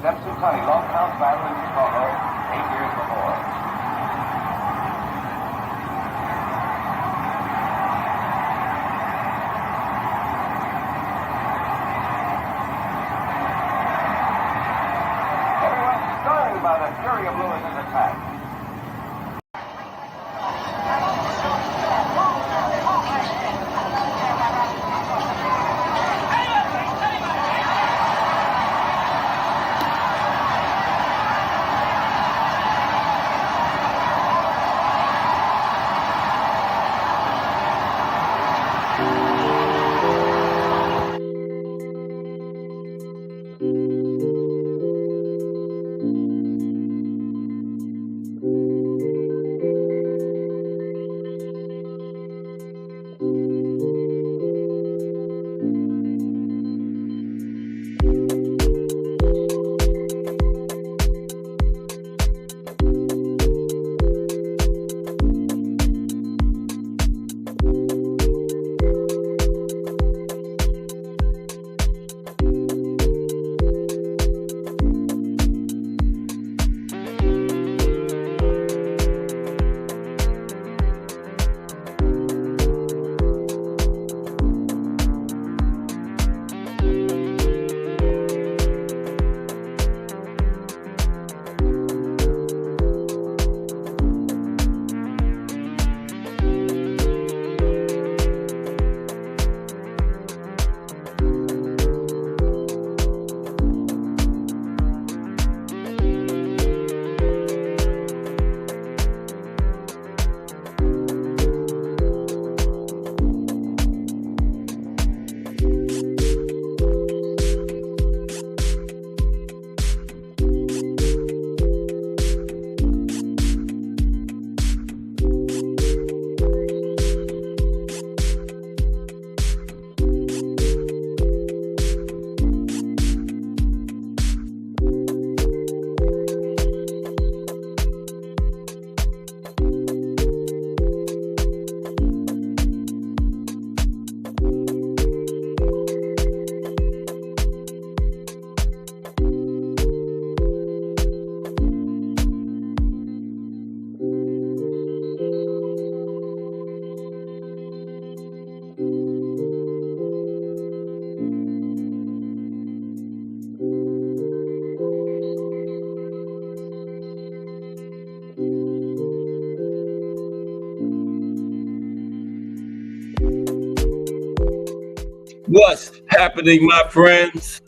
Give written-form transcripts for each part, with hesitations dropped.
steps to Connie Longhouse battle in Chicago 8 years before. Everyone's stunned by the fury of Lewis's attack. What's happening, my friends?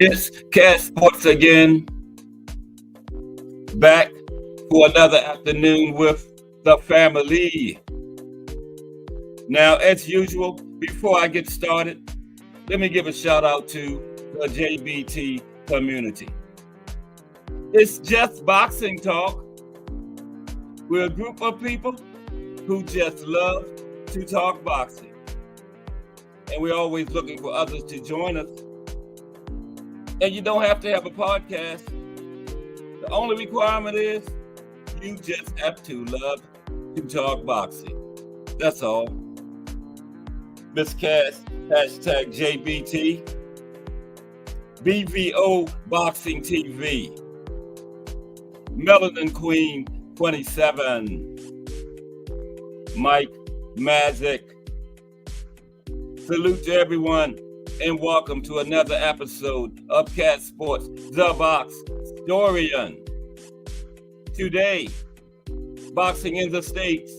It's Cat Sports again, back for another afternoon with the family. Now, as usual, before I get started, let me give a shout out to the JBT community. It's just boxing talk. We're a group of people who just love to talk boxing. And we're always looking for others to join us. And you don't have to have a podcast. The only requirement is you just have to love to talk boxing. That's all. Miss Cass, hashtag JBT, BVO Boxing TV, Melanin Queen 27, Mike Magic. Salute to everyone and welcome to another episode of Cat Sports, The Box Storian. Today, boxing in the States,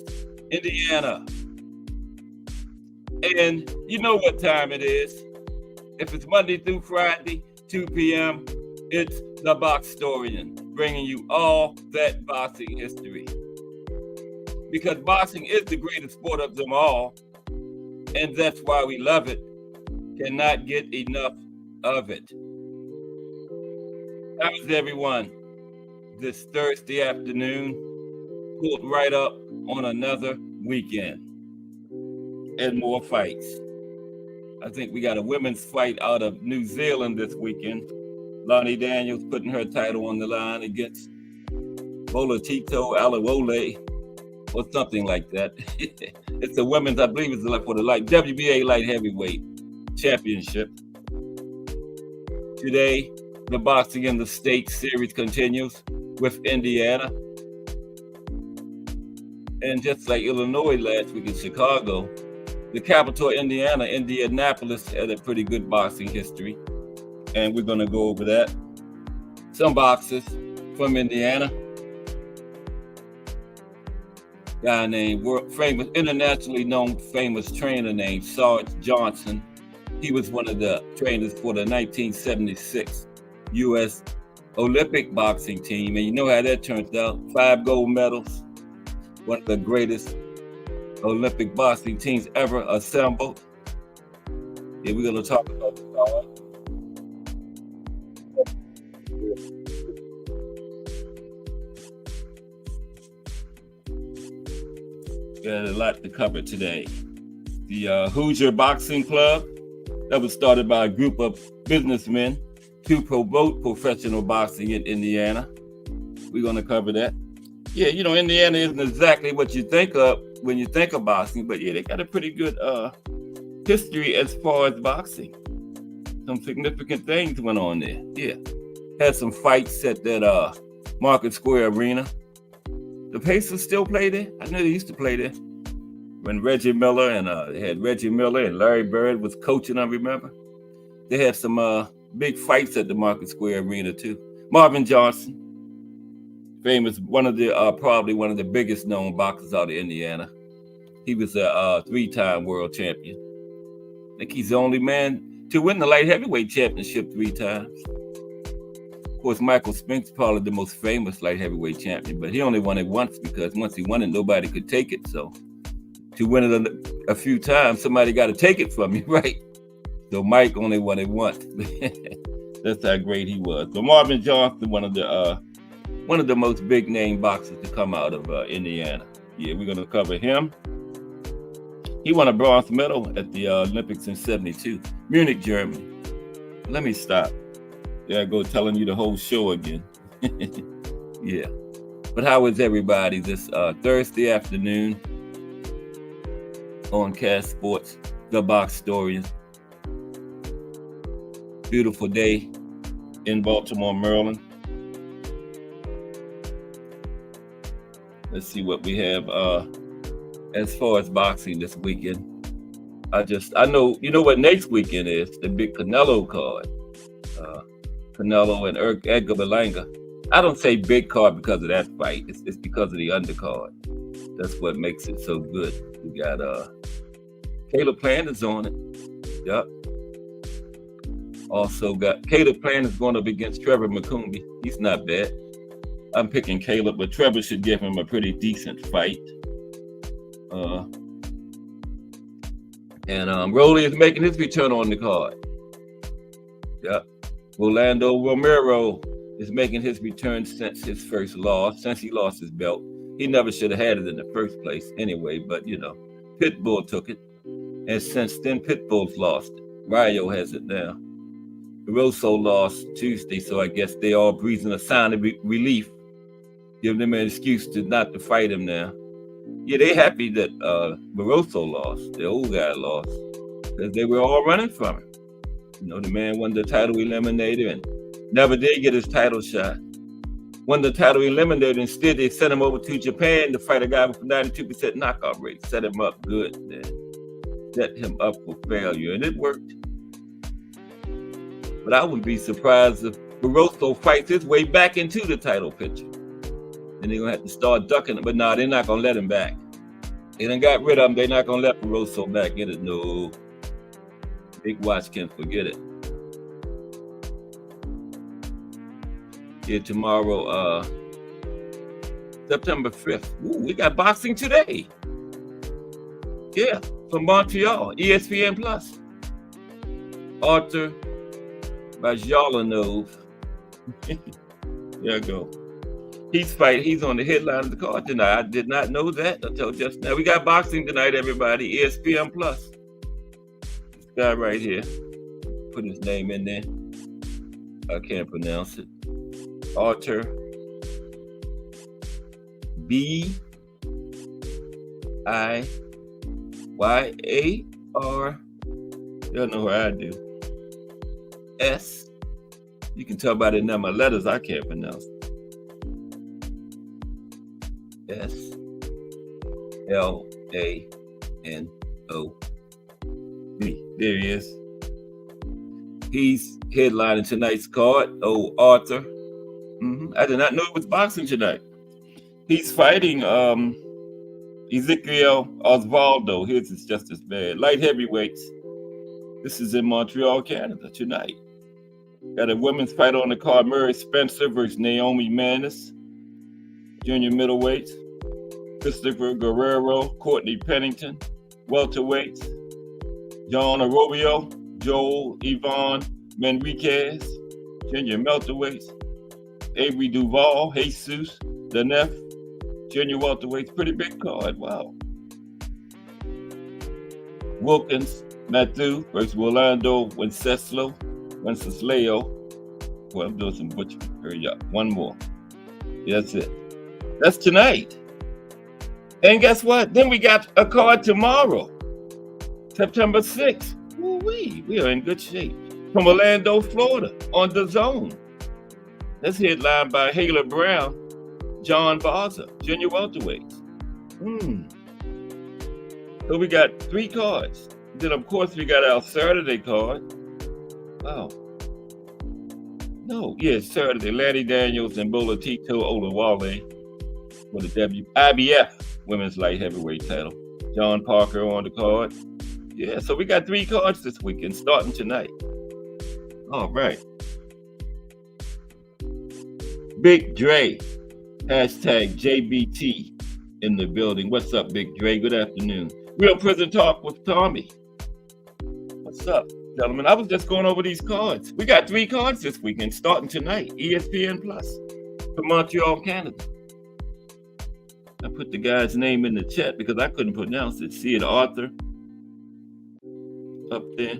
Indiana. And you know what time it is. If it's Monday through Friday, 2 p.m., it's The Box Storian, bringing you all that boxing history. Because boxing is the greatest sport of them all, and that's why we love it. Cannot get enough of it. How is everyone this Thursday afternoon? Pulled right up on another weekend and more fights. I think we got a women's fight out of New Zealand this weekend. Lonnie Daniels putting her title on the line against Bolatito Alawole or something like that. It's the women's, I believe it's for the WBA light heavyweight championship. Today, the Boxing in the State series continues with Indiana. And just like Illinois last week in Chicago, the capital of Indiana, Indianapolis, had a pretty good boxing history. And we're going to go over that. Some boxers from Indiana. Guy named famous, internationally known famous trainer named Sarge Johnson. He was one of the trainers for the 1976 U.S. Olympic boxing team. And you know how that turns out. 5 gold medals. One of the greatest Olympic boxing teams ever assembled. Yeah, we're going to talk about the got a lot to cover today. The Hoosier Boxing Club, that was started by a group of businessmen to promote professional boxing in Indiana. We're going to cover that. Yeah, you know, Indiana isn't exactly what you think of when you think of boxing, but yeah, they got a pretty good history as far as boxing. Some significant things went on there. Yeah, had some fights at that Market Square Arena. The Pacers still play there. I know they used to play there when Reggie Miller and they had Reggie Miller and Larry Bird was coaching. I remember they had some big fights at the Market Square Arena too. Marvin Johnson, famous, one of the probably one of the biggest known boxers out of Indiana. He was a 3-time world champion. I think he's the only man to win the light heavyweight championship 3 times. Of course, Michael Spink's probably the most famous light heavyweight champion, but he only won it once because once he won it, nobody could take it. So to win it a few times, somebody got to take it from you, right? So Mike only won it once. That's how great he was. So Marvin Johnson, one of the most big name boxers to come out of Indiana. Yeah, we're going to cover him. He won a bronze medal at the Olympics in '72, Munich, Germany. Let me stop. There I go telling you the whole show again. Yeah. But how is everybody this Thursday afternoon on Cast Sports, the Boxtorian? Beautiful day in Baltimore, Maryland. Let's see what we have as far as boxing this weekend. I know, you know what next weekend is? The big Canelo card. Canelo and Edgar Berlanga. I don't say big card because of that fight. It's because of the undercard. That's what makes it so good. We got Caleb Plant is on it. Yep. Also got Caleb Plant is going up against Trevor McCombie. He's not bad. I'm picking Caleb, but Trevor should give him a pretty decent fight. And Rolly is making his return on the card. Yep. Rolando Romero is making his return since his first loss, since he lost his belt. He never should have had it in the first place anyway, but you know, Pitbull took it. And since then, Pitbull's lost it. Rayo has it now. Rosso lost Tuesday, so I guess they all breathing a sign of relief. Give them an excuse to not to fight him now. Yeah, they happy that Barroso lost. The old guy lost. Because they were all running from him. You know, the man won the title eliminator and never did get his title shot. Won the title eliminator. Instead, they sent him over to Japan to fight a guy with a 92% knockout rate. Set him up good, man. Set him up for failure. And it worked. But I wouldn't be surprised if Barroso fights his way back into the title picture. And they're going to have to start ducking it. But no, they're not going to let him back. They done got rid of him. They're not going to let Barroso back in it. No. Big Watch can forget it. Yeah, tomorrow, September 5th. Ooh, we got boxing today. Yeah, from Montreal, ESPN Plus. Arthur Bajlanov. There you go. He's on the headline of the card tonight. I did not know that until just now. We got boxing tonight, everybody. ESPN Plus. This guy right here. Put his name in there. I can't pronounce it. Arthur B-I-Y-A-R. Y'all know what I do. S You can tell by the number of letters I can't pronounce. S-L-A-N-O-B. There he is. He's headlining tonight's card. Oh, Arthur. I did not know it was boxing tonight. He's fighting Ezekiel Osvaldo. His is just as bad. Light heavyweights. This is in Montreal, Canada tonight. Got a women's fight on the card. Murray Spencer versus Naomi Manis. Junior middleweights. Christopher Guerrero, Courtney Pennington. Welterweights. John Arroyo, Joel Ivan Manriquez. Junior welterweights. Avery Duval, Jesus Danef. Junior welterweights. Pretty big card. Wow. Wilkins Matthew versus Rolando Wenceslao. Well, I'm doing some butchery. Hurry up. One more. Yeah, that's it. That's tonight. And guess what? Then we got a card tomorrow, September 6th. Woo-wee. We are in good shape. From Orlando, Florida, on DAZN. That's headlined by Hayler Brown, John Barza, junior welterweights. So we got 3 cards. Then, of course, we got our Saturday card. Wow. No, yes, Saturday. Lanny Daniels and Bola Tito Olawale for the IBF Women's Light Heavyweight title. John Parker on the card. Yeah, so we got 3 cards this weekend, starting tonight. All right. Big Dre, hashtag JBT in the building. What's up, Big Dre? Good afternoon. Real Prison Talk with Tommy. What's up, gentlemen? I was just going over these cards. We got 3 cards this weekend, starting tonight. ESPN Plus from Montreal, Canada. I put the guy's name in the chat because I couldn't pronounce it. See it, Arthur up there.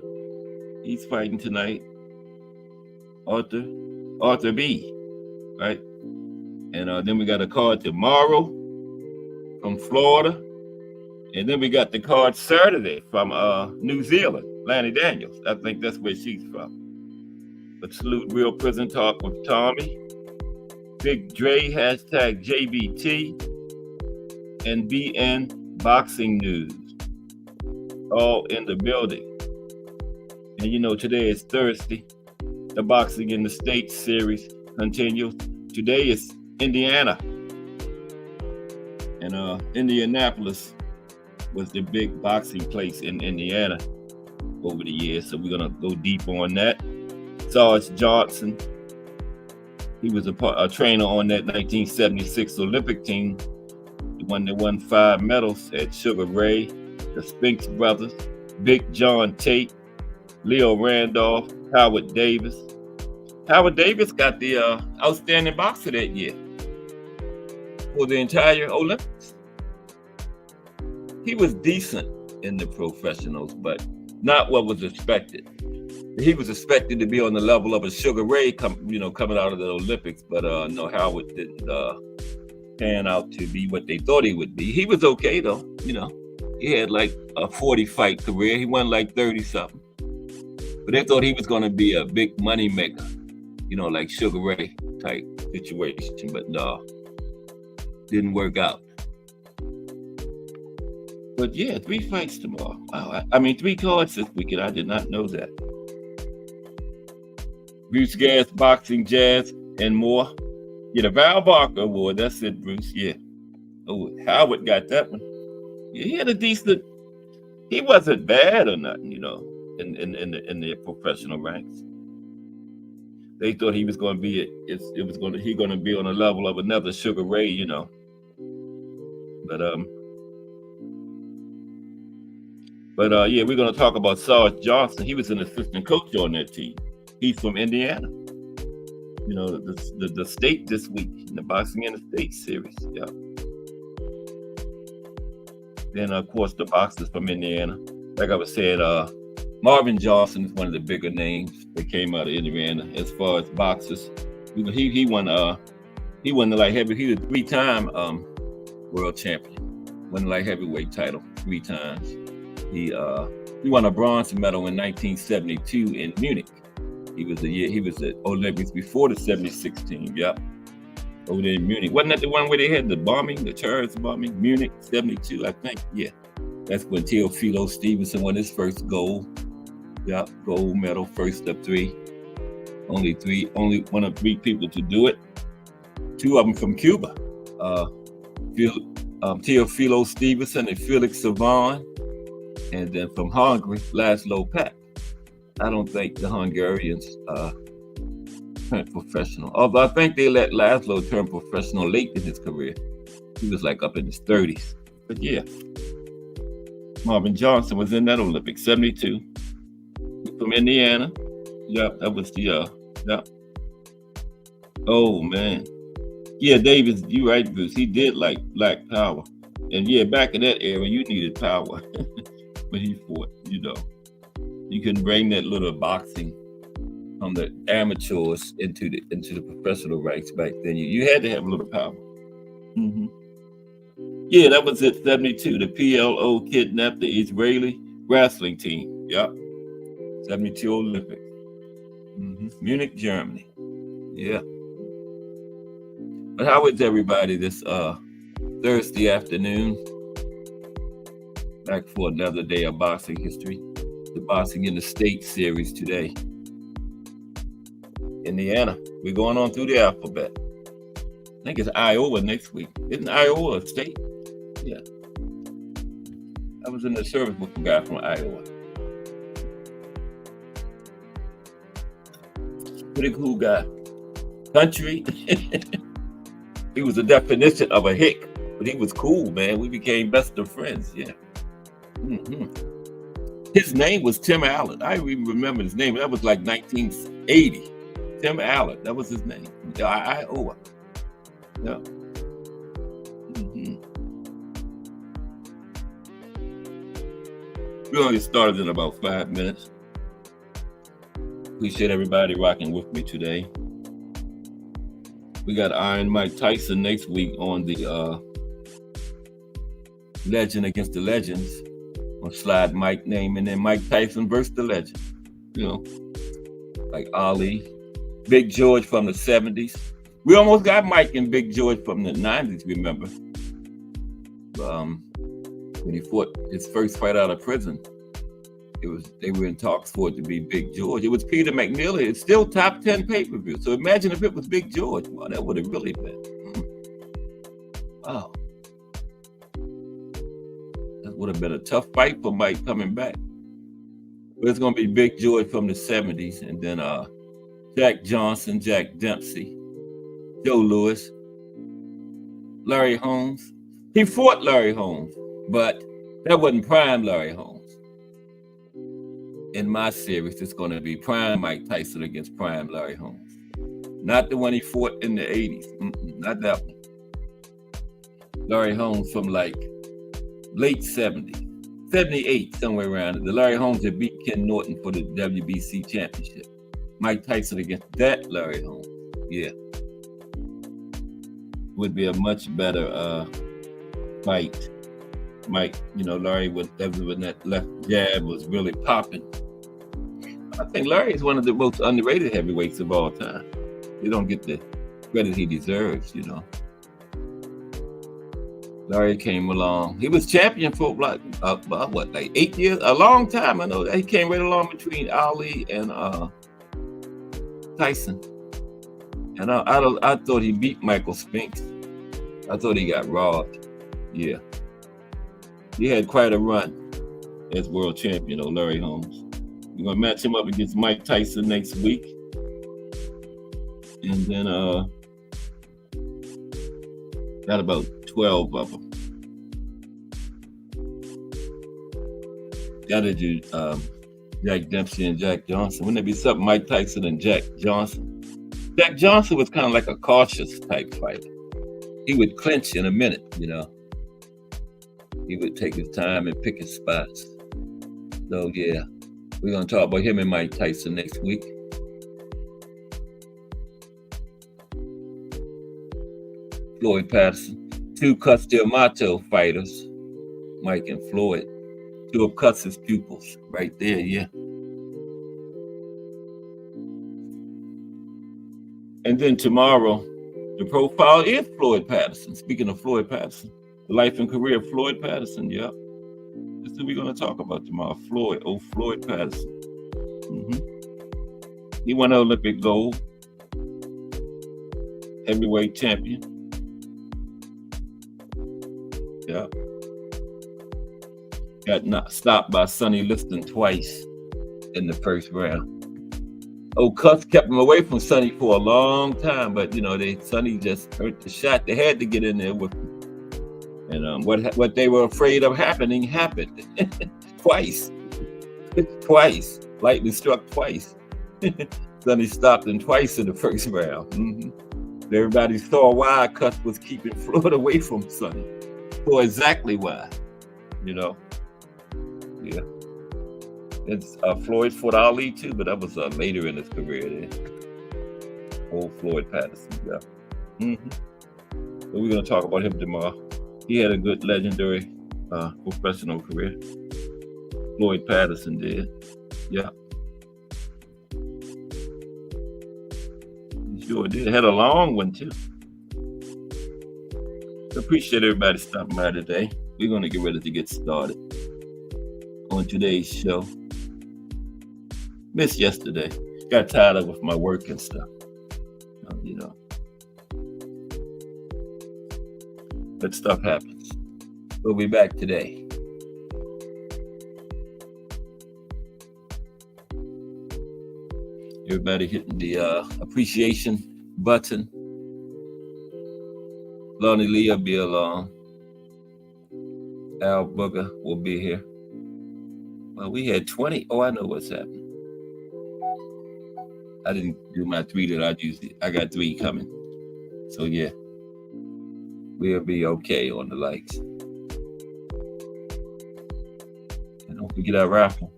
He's fighting tonight. Arthur B. Right? And then we got a card tomorrow from Florida. And then we got the card Saturday from New Zealand, Lanny Daniels. I think that's where she's from. But salute Real Prison Talk with Tommy. Big Dre, hashtag JBT. And BN Boxing News. All in the building. And you know, today is Thursday. The Boxing in the States series continues. Today is Indiana. And Indianapolis was the big boxing place in Indiana over the years. So we're going to go deep on that. Sarge Johnson, he was a trainer on that 1976 Olympic team. The one that won 5 medals at Sugar Ray, the Spinks brothers, Big John Tate, Leo Randolph, Howard Davis. Howard Davis got the outstanding boxer that year for the entire Olympics. He was decent in the professionals, but not what was expected. He was expected to be on the level of a Sugar Ray, coming out of the Olympics, but no, Howard didn't pan out to be what they thought he would be. He was okay though, He had like a 40-fight career. He won like 30-something. But they thought he was going to be a big money maker, like Sugar Ray type situation. But no, didn't work out. But yeah, 3 fights tomorrow. Wow. 3 cards this weekend. I did not know that. Bruce Gas, Boxing, Jazz, and more. Yeah, the Val Barker Award. That's it, Bruce. Yeah. Oh, Howard got that one. Yeah, he had a decent. He wasn't bad or nothing, in the professional ranks. They thought he was going to be. He's going to be on a level of another Sugar Ray, But yeah, we're going to talk about Sarge Johnson. He was an assistant coach on that team. He's from Indiana. The state this week in the Boxing in the State series. Yeah. Then of course the boxers from Indiana. Like I was saying, Marvin Johnson is one of the bigger names that came out of Indiana as far as boxers. He won the light heavyweight. He was a 3-time world champion. Won the light heavyweight title 3 times. He won a bronze medal in 1972 in Munich. He was at Olympics before the 76 team. Yep. Over there in Munich. Wasn't that the one where they had the terrorist bombing? Munich 72, I think. Yeah. That's when Teofilo Stevenson won his first gold. Yep, gold medal, first of three. Only one of three people to do it. Two of them from Cuba. Teofilo Stevenson and Felix Savon. And then from Hungary, Laszlo Papp. I don't think the Hungarians turned professional. Although I think they let Laszlo turn professional late in his career. He was like up in his 30s. But yeah, Marvin Johnson was in that Olympics, 72. From Indiana. Yep, that was the, yep. Oh, man. Yeah, Davis, you're right, Bruce. He did like Black Power. And yeah, back in that era, you needed power. When he fought, you know. You couldn't bring that little boxing from the amateurs into the professional ranks back then. You had to have a little power. Mm-hmm. Yeah, that was it, 72. The PLO kidnapped the Israeli wrestling team. Yep. 72 Olympics. Mm-hmm. Munich, Germany. Yeah. But how is everybody this Thursday afternoon? Back for another day of boxing history. The Boxing in the States series today. Indiana. We're going on through the alphabet. I think it's Iowa next week. Isn't Iowa a state? Yeah. I was in the service with a guy from Iowa. Pretty cool guy. Country. He was the definition of a hick, but he was cool, man. We became best of friends. Yeah. Mm-hmm. His name was Tim Allen. I even remember his name. That was like 1980. Tim Allen. That was his name. Iowa. Yeah. Mm-hmm. We're going to get started in about 5 minutes. Appreciate everybody rocking with me today. We got Iron Mike Tyson next week on the Legend Against the Legends. On slide Mike name and then Mike Tyson versus the legend. You know, like Ali, Big George from the 70s. We almost got Mike and Big George from the 90s, remember? When he fought his first fight out of prison, they were in talks for it to be Big George. It was Peter McNeely. It's still top 10 pay-per-view. So imagine if it was Big George. Wow, that would have really been. Wow. Would have been a tough fight for Mike coming back. But it's going to be Big George from the 70s, and then Jack Johnson, Jack Dempsey, Joe Louis, Larry Holmes. He fought Larry Holmes, but that wasn't prime Larry Holmes. In my series, it's going to be prime Mike Tyson against prime Larry Holmes. Not the one he fought in the 80s. Not that one. Larry Holmes from like late 70s, 78, somewhere around it. The Larry Holmes that beat Ken Norton for the WBC championship. Mike Tyson against that Larry Holmes. Yeah. Would be a much better fight. Mike, Larry when that left jab was really popping. I think Larry is one of the most underrated heavyweights of all time. They don't get the credit he deserves, Larry came along. He was champion for like 8 years? A long time. I know that he came right along between Ali and Tyson. And I thought he beat Michael Spinks. I thought he got robbed. Yeah. He had quite a run as world champion, Larry Holmes. We're going to match him up against Mike Tyson next week. And then got about 12 of them. Gotta do Jack Dempsey and Jack Johnson. Wouldn't it be something? Mike Tyson and Jack Johnson. Jack Johnson was kind of like a cautious type fighter. He would clinch in a minute, He would take his time and pick his spots. So yeah, we're gonna talk about him and Mike Tyson next week. Floyd Patterson. Two Cus D'Amato fighters, Mike and Floyd. Two of Cus's pupils right there, yeah. And then tomorrow, the profile is Floyd Patterson. Speaking of Floyd Patterson, the life and career of Floyd Patterson. Yeah, that's what we're going to talk about tomorrow. Floyd Patterson. He won an Olympic gold, heavyweight champion. Yeah. Got stopped by Sonny Liston twice in the first round. Cuss kept him away from Sonny for a long time, but Sonny just hurt the shot. They had to get in there with him. And what they were afraid of happened twice. Twice. Lightning struck twice. Sonny stopped him twice in the first round. Everybody saw why Cuss was keeping Floyd away from Sonny. For exactly why. Yeah. It's Floyd fought Ali too, but that was later in his career there. Old Floyd Patterson, yeah. But we're going to talk about him tomorrow. He had a good legendary professional career. Floyd Patterson did, yeah. He sure did. Had a long one too. Appreciate everybody stopping by today. We're going to get ready to get started on today's show. Missed yesterday. Got tired of with my work and stuff. But stuff happens. We'll be back today. Everybody hitting the appreciation button. Lonnie Lee will be along. Al Booger will be here. Well, we had 20. Oh, I know what's happening. I didn't do my 3 that I usually. I got 3 coming. So yeah, we'll be okay on the likes. And don't forget our raffle.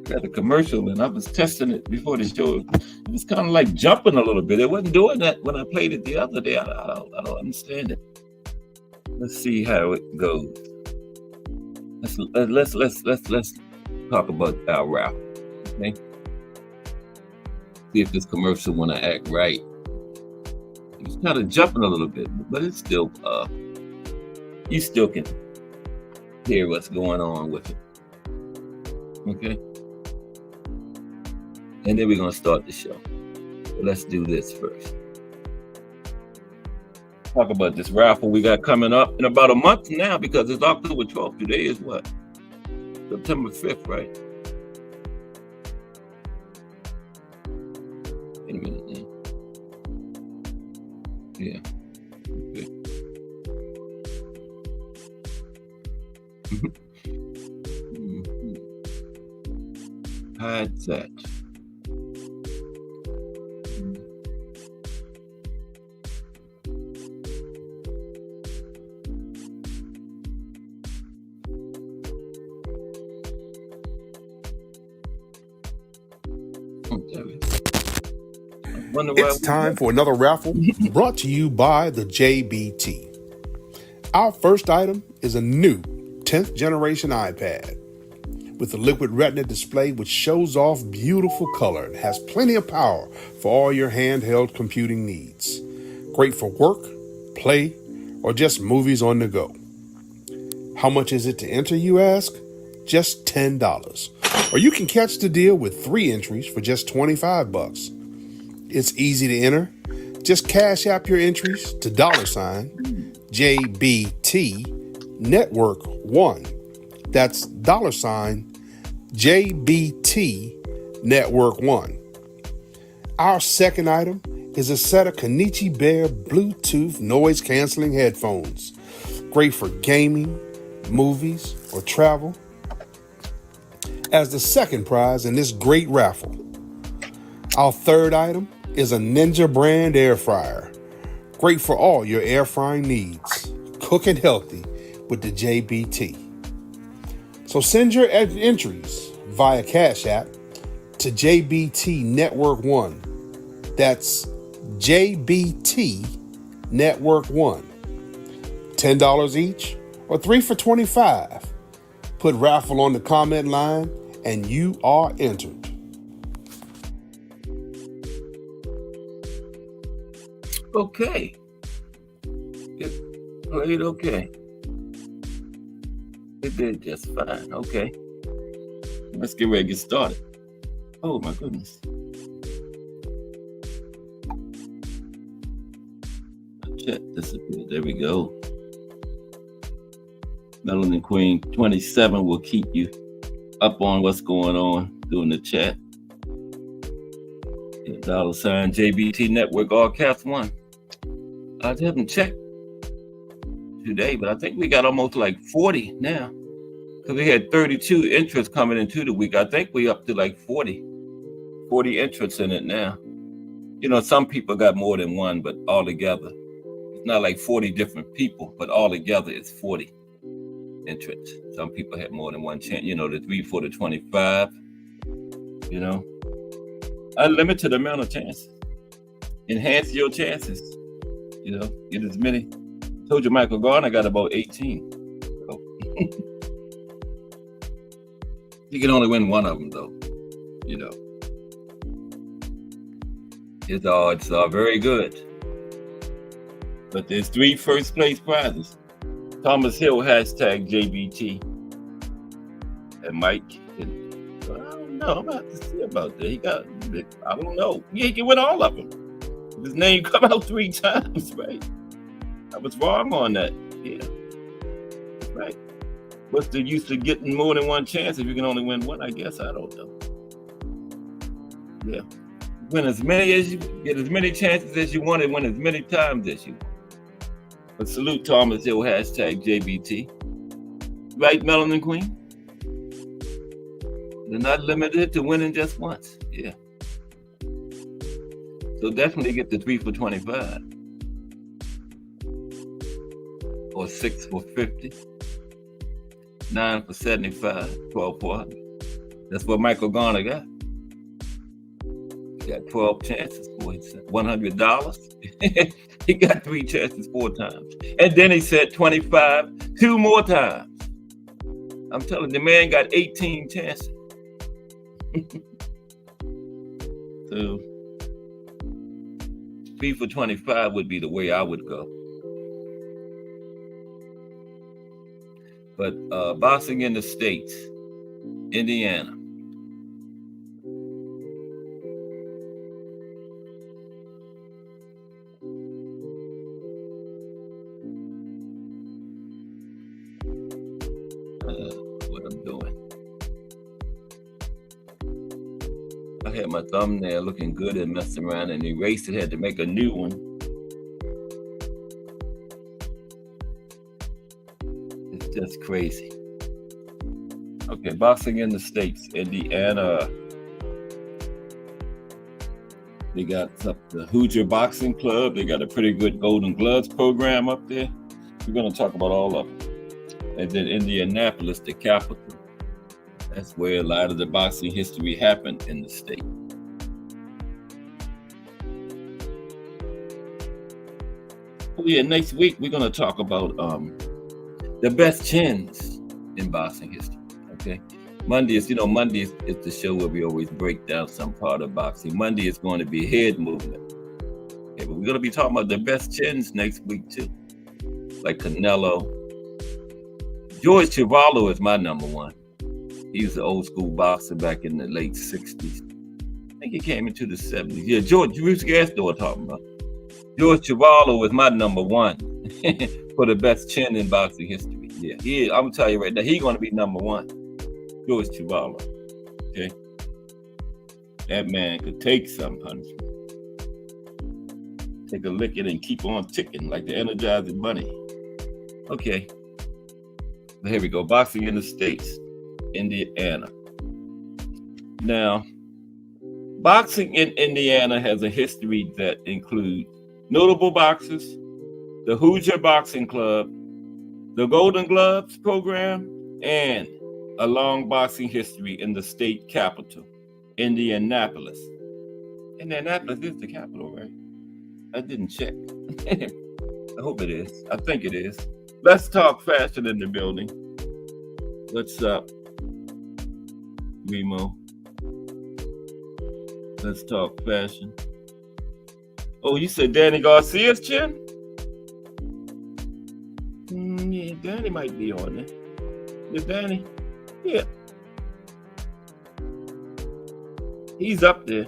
I got a commercial and I was testing it before the show. It was kind of like jumping a little bit. It wasn't doing that when I played it the other day. I don't understand it. Let's see how it goes. Let's talk about our raffle. Okay. See if this commercial want to act right. It's kind of jumping a little bit, but it's still you still can hear what's going on with it. Okay. And then we're gonna start the show. But let's do this first. Talk about this raffle we got coming up in about a month now, because it's October 12th. Today is what? September 5th, right? Wait a minute now. Yeah. Okay. Hide that. It's time for another raffle brought to you by the JBT. Our first item is a new 10th generation iPad with a liquid retina display which shows off beautiful color and has plenty of power for all your handheld computing needs. Great for work, play, or just movies on the go. How much is it to enter, you ask? Just $10. Or you can catch the deal with 3 entries for just $25. It's easy to enter. Just cash app your entries to $JBT Network 1. That's $JBT Network 1. Our second item is a set of Kenichi Bear Bluetooth noise canceling headphones. Great for gaming, movies, or travel. As the second prize in this great raffle. Our third item is a Ninja brand air fryer. Great for all your air frying needs. Cooking healthy with the JBT. So send your entries via Cash App to JBT Network 1. That's JBT Network 1. $10 each or 3 for $25. Put raffle on the comment line and you are entered. okay. It played okay. It did just fine. Okay. Let's get ready to get started. Oh my goodness. Chat disappeared. There we go. Melanin Queen 27 will keep you up on what's going on during the chat. $, JBT Network, all caps 1. I haven't checked today, but I think we got almost like 40 now. Because we had 32 interests coming into the week. I think we up to like 40 interests in it now. You know, some people got more than one, but all together, it's not like 40 different people, but all together it's 40 interests. Some people had more than one chance, you know, the 3 for the 25, you know. Unlimited amount of chances. Enhance your chances, you know, get as many. Told you Michael Garner got about 18. So. You can only win one of them, though. You know, his odds are very good. But there's 3 first place prizes. Thomas Hill, hashtag JBT, and Mike. And, I don't know. I'm about to see about that. He got, I don't know. He can win all of them. His name come out 3 times, right? I was wrong on that. Yeah, right. What's the use of getting more than one chance if you can only win one? I guess I don't know. Yeah, win as many as you get, as many chances as you want, and win as many times as you want. But salute Thomas Hill, hashtag JBT. Right, Melanin Queen? They're not limited to winning just once. Yeah. So definitely get the 3 for 25. Or 6 for 50. 9 for 75, 12 for 100. That's what Michael Garner got. He got 12 chances for it. $100. He got 3 chances 4 times. And then he said 25 2 more times. I'm telling you, the man got 18 chances. So 3 for 25 would be the way I would go. But boxing in the States, Indiana. What I'm doing. I had my thumbnail looking good and messed around and erased it, had to make a new one. That's crazy. Okay, boxing in the States, Indiana. They got the Hoosier Boxing Club. They got a pretty good Golden Gloves program up there. We're going to talk about all of them. And then Indianapolis, the capital. That's where a lot of the boxing history happened in the state. Oh yeah, next week we're going to talk about the best chins in boxing history. Okay, Monday is the show where we always break down some part of boxing. Monday is going to be head movement. Okay, but we're going to be talking about the best chins next week too, like Canelo. George Chuvalo is my number one. He was an old school boxer back in the late 60s. I think he came into the 70s. Yeah, George Gasdor talking about. George Chuvalo was my number one for the best chin in boxing history. Yeah, I'm gonna tell you right now, he's gonna be number one. George Chuvalo. Okay. That man could take some punishment. Take a licking and keep on ticking like the Energizing Bunny. Okay. But here we go. Boxing in the States, Indiana. Now, boxing in Indiana has a history that includes notable boxers, the Hoosier Boxing Club, the Golden Gloves program, and a long boxing history in the state capital, Indianapolis. Indianapolis is the capital, right? I didn't check. I hope it is. I think it is. Let's talk fashion in the building. What's up, Remo? Let's talk fashion. Oh, you said Danny Garcia's chin? Yeah, Danny might be on there. Is Danny? Yeah. He's up there.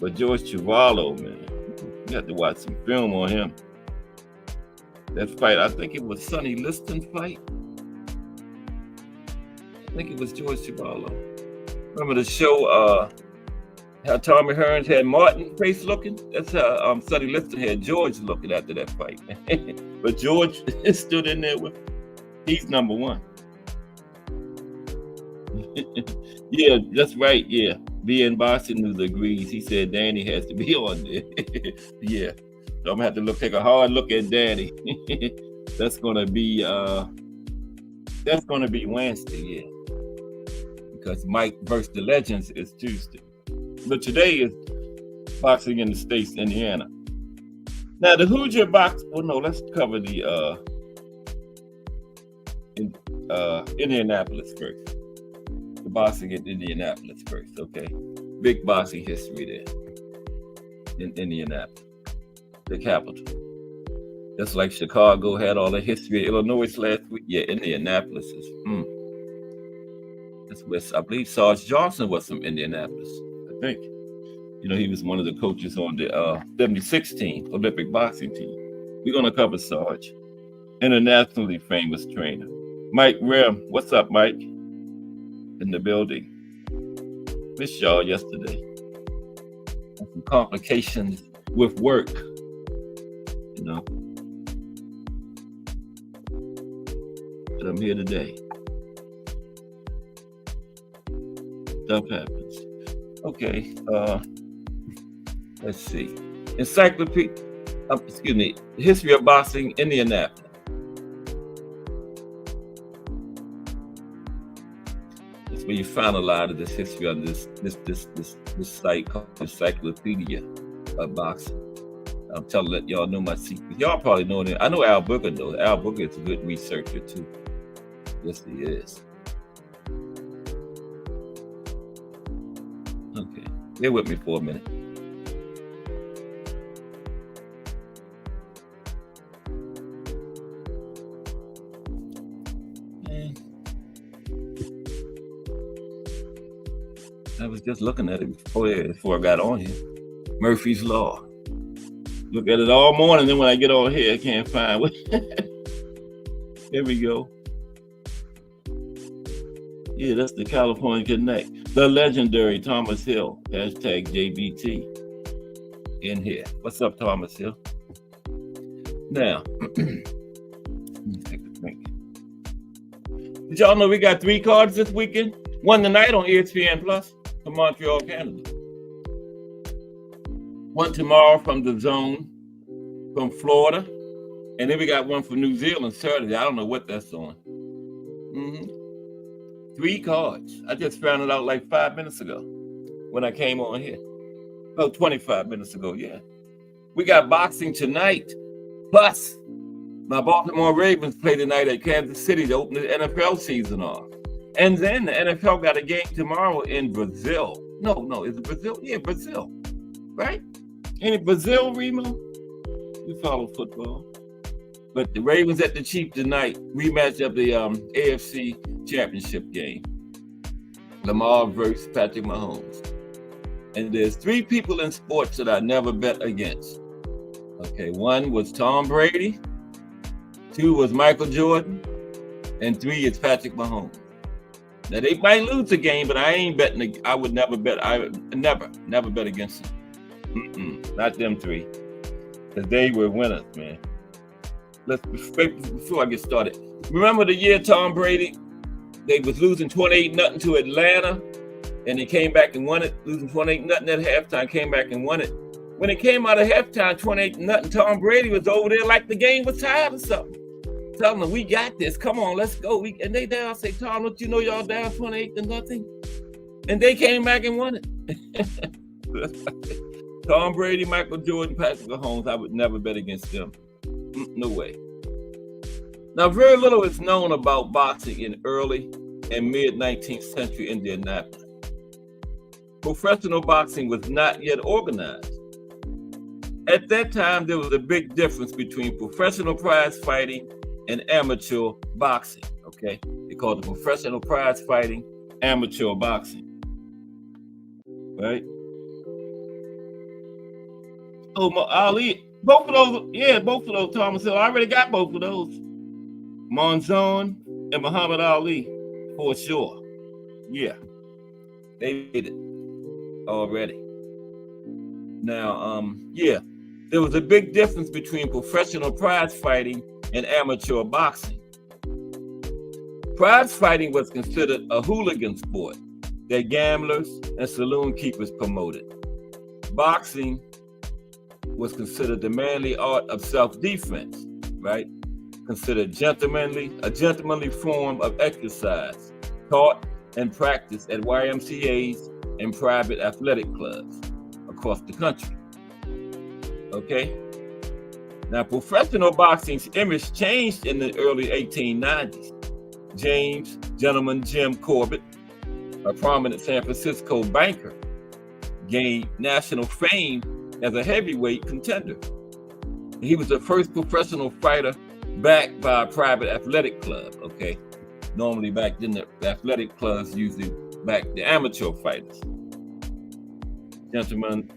But George Chuvalo, man, you have to watch some film on him. That fight, I think it was Sonny Liston's fight. I think it was George Chuvalo. Remember the show, how Tommy Hearns had Martin face looking? That's how Sonny Liston had George looking after that fight. But George stood in there with, he's number one. Yeah, that's right. Yeah, B.N. Boston News agrees. He said Danny has to be on there. Yeah, so I'm gonna have to take a hard look at Danny. That's gonna be Wednesday. Yeah, because Mike versus the Legends is Tuesday, but today is boxing in the States, Indiana. Now the Hoosier box. Well, no, let's cover the Indianapolis first. The boxing in Indianapolis first, okay? Big boxing history there in Indianapolis, the capital. Just like Chicago had all the history of Illinois last week. Yeah, Indianapolis is, that's where I believe Sarge Johnson was from Indianapolis, I think. You know, he was one of the coaches on the 76 team, Olympic boxing team. We're gonna cover Sarge, internationally famous trainer. Mike Rem, what's up, Mike? In the building. Missed y'all yesterday. Some complications with work, you know. But I'm here today. Stuff happens. Okay, let's see. History of boxing, Indianapolis. Where you find a lot of this history on this site called Encyclopedia of Boxing. I'm telling let y'all know my secret. Y'all probably know it. I know Al Booker knows. Al Booker is a good researcher too. Yes, he is. Okay, bear with me for a minute. I was just looking at it before I got on here. Murphy's Law. Look at it all morning, then when I get on here, I can't find it. There we go. Yeah, that's the California Connect. The legendary Thomas Hill, hashtag JBT, in here. What's up, Thomas Hill? Now, let me take a drink. Did y'all know we got 3 cards this weekend? One tonight on ESPN Plus from Montreal, Canada. One tomorrow from the Zone from Florida. And then we got one from New Zealand Saturday. I don't know what that's on. 3 cards. I just found it out like 5 minutes ago when I came on here. Oh, 25 minutes ago, yeah. We got boxing tonight. Plus, my Baltimore Ravens play tonight at Kansas City to open the NFL season off. And then the NFL got a game tomorrow in Brazil. No, is it Brazil? Yeah, Brazil. Right? Ain't it Brazil, Remo? You follow football. But the Ravens at the Chiefs tonight, rematch of the AFC Championship game. Lamar versus Patrick Mahomes. And there's 3 people in sports that I never bet against. Okay, 1 was Tom Brady, 2 was Michael Jordan, and 3 is Patrick Mahomes. Now they might lose the game, but I ain't betting. I would never bet. I would never bet against them. Not them 3, because they were winners, man. Before I get started, remember the year Tom Brady, they was losing 28-0 to Atlanta, and they came back and won it, losing 28-0 at halftime, came back and won it. When it came out of halftime, 28-0, Tom Brady was over there like the game was tied or something. Telling them, we got this. Come on, let's go. And they down, say, Tom, don't you know y'all down 28-0? And they came back and won it. Tom Brady, Michael Jordan, Patrick Mahomes, I would never bet against them. No way. Now, very little is known about boxing in early and mid-19th century Indianapolis. Professional boxing was not yet organized At that time, there was a big difference between professional prize fighting and amateur boxing. Okay, they called it professional prize fighting, amateur boxing. Right? Oh, Ali, both of those, Thomas Hill. I already got both of those. Monzon and Muhammad Ali, for sure. Yeah, they did it already. Now, there was a big difference between professional prize fighting and amateur boxing. Prize fighting was considered a hooligan sport that gamblers and saloon keepers promoted. Boxing was considered the manly art of self-defense, right? Considered a gentlemanly form of exercise, taught and practiced at YMCAs and private athletic clubs across the country. Okay? Now, professional boxing's image changed in the early 1890s. Gentleman Jim Corbett, a prominent San Francisco banker, gained national fame as a heavyweight contender. He was the first professional fighter backed by a private athletic club, okay? Normally back then, the athletic clubs usually backed the amateur fighters. Gentleman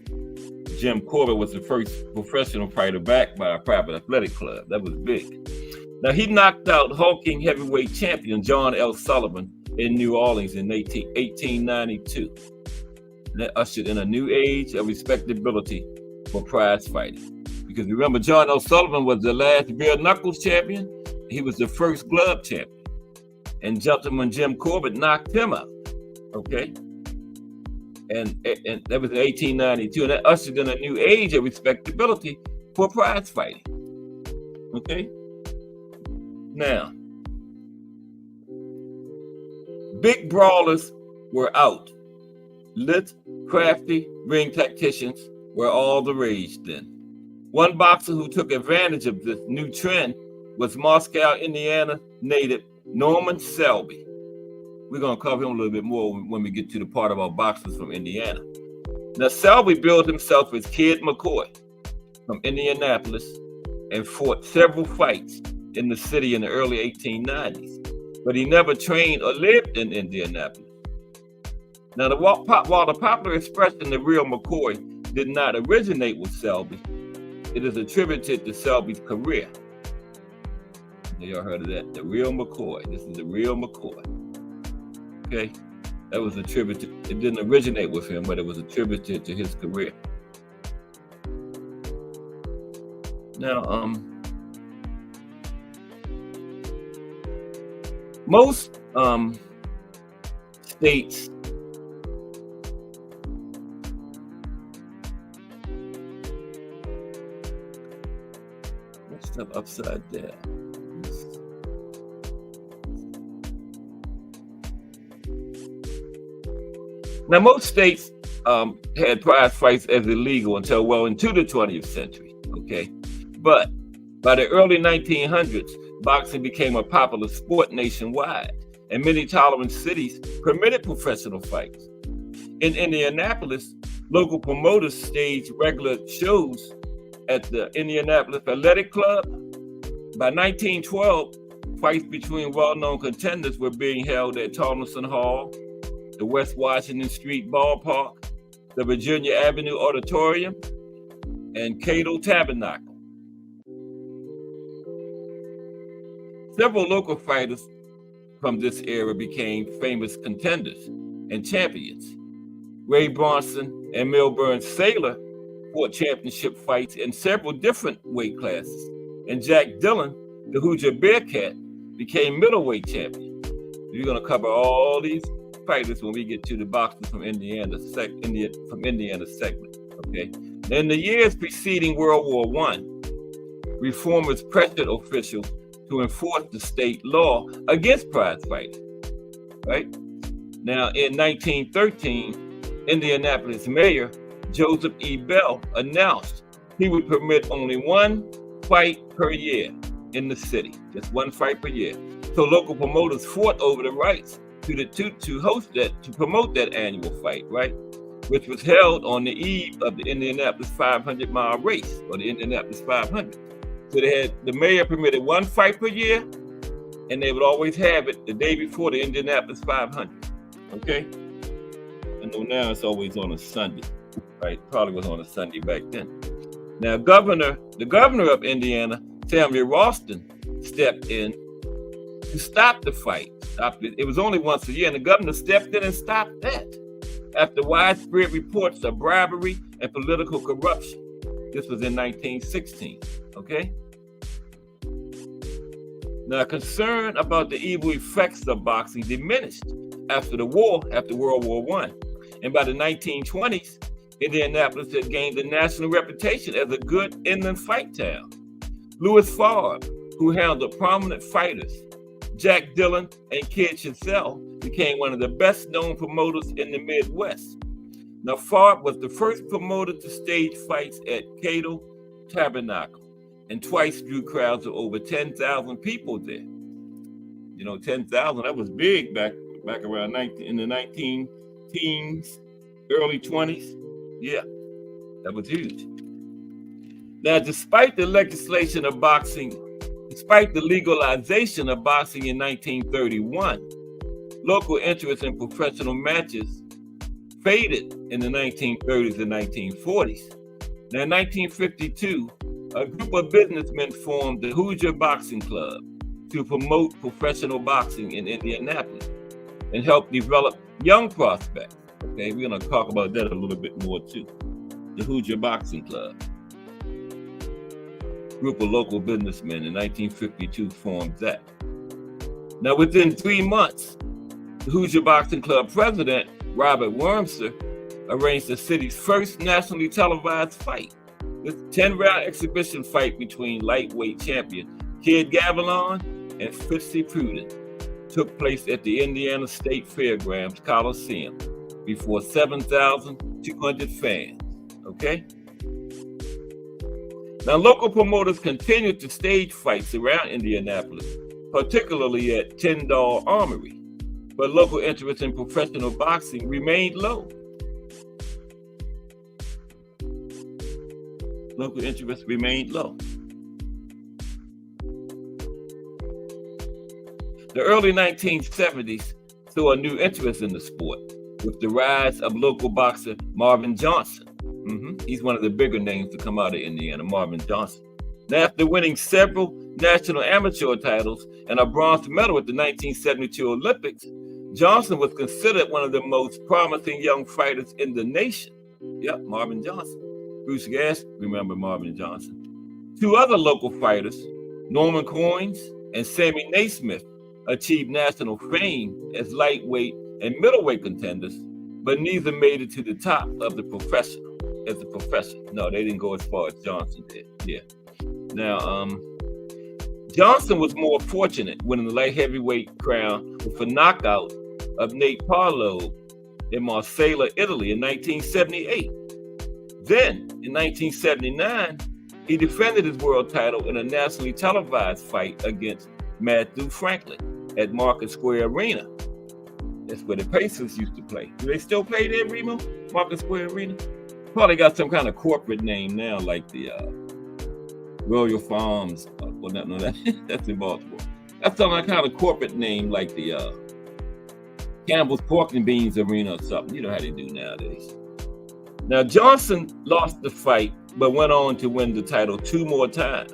Jim Corbett was the first professional fighter backed by a private athletic club. That was big. Now, he knocked out hulking heavyweight champion John L. Sullivan in New Orleans in 1892. That ushered in a new age of respectability for prize fighting. Because remember, John L. Sullivan was the last bare knuckles champion. He was the first glove champion. And gentleman Jim Corbett knocked him out. Okay? And that was in 1892. And that ushered in a new age of respectability for prize fighting. Okay? Now, big brawlers were out. Lit, crafty ring tacticians were all the rage then. One boxer who took advantage of this new trend was Moscow, Indiana native Norman Selby. We're going to cover him a little bit more when we get to the part about boxers from Indiana. Now, Selby billed himself as Kid McCoy from Indianapolis and fought several fights in the city in the early 1890s, but he never trained or lived in Indianapolis. Now, while the popular expression "the real McCoy" did not originate with Selby, it is attributed to Selby's career. Y'all heard of that? The real McCoy. This is the real McCoy. Okay, that was attributed. It didn't originate with him, but it was attributed to his career. Now, most states stuff upside down. Now, most states had prize fights as illegal until well into the 20th century. Okay, but by the early 1900s, boxing became a popular sport nationwide, and many tolerant cities permitted professional fights. In Indianapolis, local promoters staged regular shows at the Indianapolis Athletic Club. By 1912, fights between well-known contenders were being held at Tomlinson Hall, the West Washington Street Ballpark, the Virginia Avenue Auditorium, and Cato Tabernacle. Several local fighters from this era became famous contenders and champions. Ray Bronson and Milburn Saylor fought championship fights in several different weight classes, and Jack Dillon, the Hoosier Bearcat, became middleweight champion. We're going to cover all these fighters when we get to the boxers from Indiana segment. Okay. In the years preceding World War I, reformers pressured officials to enforce the state law against prize fighting. Right? Now, in 1913, Indianapolis Mayor Joseph E. Bell announced he would permit only one fight per year in the city, just one fight per year. So local promoters fought over the rights to promote that annual fight, right? which was held on the eve of the Indianapolis 500-mile race, or the Indianapolis 500. So they had, the mayor permitted one fight per year, and they would always have it the day before the Indianapolis 500. Okay? I know now it's always on a Sunday, right? Probably was on a Sunday back then. Now, the governor of Indiana, Samuel Ralston, stepped in to stop the fight. It was only once a year, and the governor stepped in and stopped that after widespread reports of bribery and political corruption. This was in 1916, okay? Now, concern about the evil effects of boxing diminished after the war, after World War I. And by the 1920s, Indianapolis had gained a national reputation as a good inland fight town. Louis Favre, who handled prominent fighters, Jack Dillon and Kid Chancel, became one of the best known promoters in the Midwest. Now, Favre was the first promoter to stage fights at Cato Tabernacle, and twice drew crowds of over 10,000 people there. You know, 10,000, that was big back around in the 19 teens, early 20s. Yeah, that was huge. Now, despite the legalization of boxing in 1931, local interest in professional matches faded in the 1930s and 1940s. Now, in 1952, a group of businessmen formed the Hoosier Boxing Club to promote professional boxing in Indianapolis and help develop young prospects. Okay, we're going to talk about that a little bit more too. The Hoosier Boxing Club. Group of local businessmen in 1952 formed that. Now, within 3 months, the Hoosier Boxing Club president, Robert Wormser, arranged the city's first nationally televised fight. This 10-round exhibition fight between lightweight champion Kid Gavilan and Fritzy Pruden took place at the Indiana State Fairgrounds Coliseum before 7,200 fans. Okay? Now, local promoters continued to stage fights around Indianapolis, particularly at Tyndall Armory, but local interest in professional boxing remained low. Local interest remained low. The early 1970s saw a new interest in the sport with the rise of local boxer Marvin Johnson. He's one of the bigger names to come out of Indiana, Marvin Johnson. Now, after winning several national amateur titles and a bronze medal at the 1972 Olympics, Johnson was considered one of the most promising young fighters in the nation. Yep, Marvin Johnson. Bruce Gass, remember Marvin Johnson. Two other local fighters, Norman Coins and Sammy Naismith, achieved national fame as lightweight and middleweight contenders, but neither made it to the top of the profession. As a professional. No, they didn't go as far as Johnson did. Yeah. Now, Johnson was more fortunate winning the light heavyweight crown with a knockout of Nate Parlow in Marsala, Italy in 1978. Then, in 1979, he defended his world title in a nationally televised fight against Matthew Franklin at Market Square Arena. That's where the Pacers used to play. Do they still play there, Remo? Market Square Arena? Probably got some kind of corporate name now, like the Royal Farms. Well, no, that's in Baltimore. That's some kind of corporate name, like the Campbell's Pork and Beans Arena or something. You know how they do nowadays. Now, Johnson lost the fight, but went on to win the title 2 more times.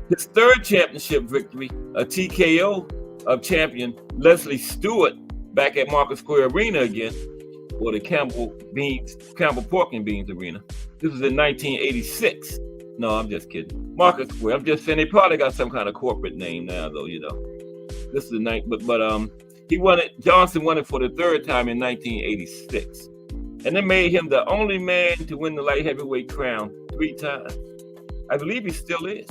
His third championship victory, a TKO of champion Leslie Stewart back at Market Square Arena again, or the Campbell Pork and Beans Arena. This was in 1986. No, I'm just kidding. Market Square. I'm just saying they probably got some kind of corporate name now, though. You know, this is the night. But he won it. Johnson won it for the third time in 1986, and it made him the only man to win the light heavyweight crown 3 times. I believe he still is.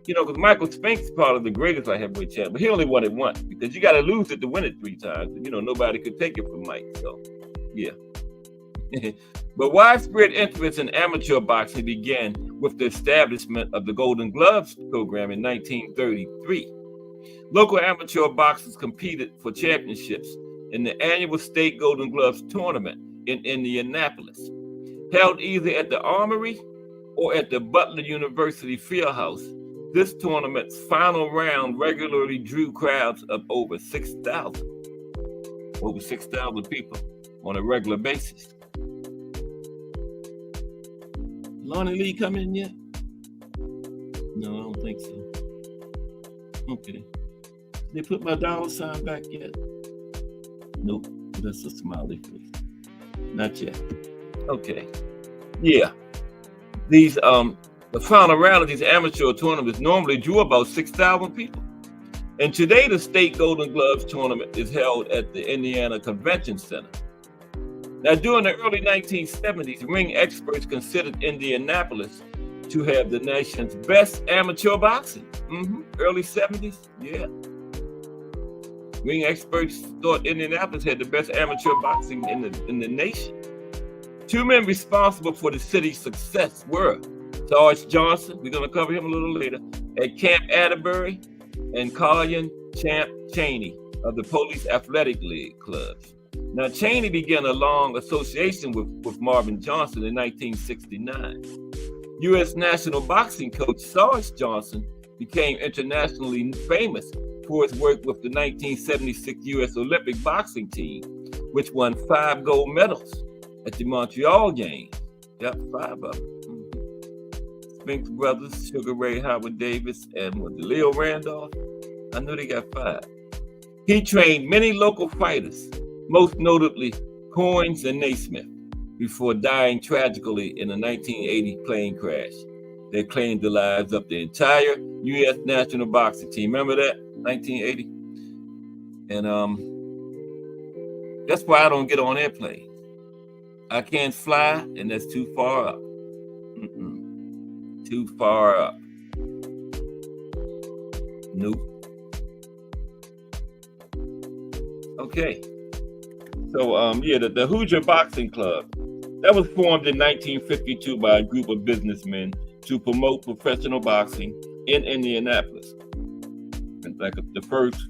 You know, because Michael Spinks is part of the greatest light heavyweight champ, but he only won it once because you got to lose it to win it 3 times. And, you know, nobody could take it from Mike. So. Yeah. But widespread interest in amateur boxing began with the establishment of the Golden Gloves program in 1933. Local amateur boxers competed for championships in the annual state Golden Gloves tournament in Indianapolis, held either at the Armory or at the Butler University Fieldhouse. This tournament's final round regularly drew crowds of over 6,000 people on a regular basis. Lonnie Lee come in yet? No, I don't think so. Okay. They put my $ back yet? Nope, that's a smiley face. Not yet. Okay. Yeah. These the final round of these amateur tournaments normally drew about 6,000 people. And today the State Golden Gloves tournament is held at the Indiana Convention Center. Now, during the early 1970s, ring experts considered Indianapolis to have the nation's best amateur boxing. Early 70s, yeah. Ring experts thought Indianapolis had the best amateur boxing in the nation. Two men responsible for the city's success were Sarge Johnson, we're going to cover him a little later, at Camp Atterbury, and Colin Champ Chaney of the Police Athletic League clubs. Now, Chaney began a long association with Marvin Johnson in 1969. U.S. national boxing coach Sarge Johnson became internationally famous for his work with the 1976 U.S. Olympic boxing team, which won 5 gold medals at the Montreal Games. Yep, 5 of them. Spinks brothers, Sugar Ray Howard Davis, and Leo Randolph. I knew they got 5. He trained many local fighters, most notably Coins and Naismith, before dying tragically in a 1980 plane crash that claimed the lives of the entire U.S. national boxing team. Remember that? 1980? And that's why I don't get on airplanes. I can't fly, and that's too far up. Too far up. Nope. Okay. So, the Hoosier Boxing Club, that was formed in 1952 by a group of businessmen to promote professional boxing in Indianapolis. In fact, the first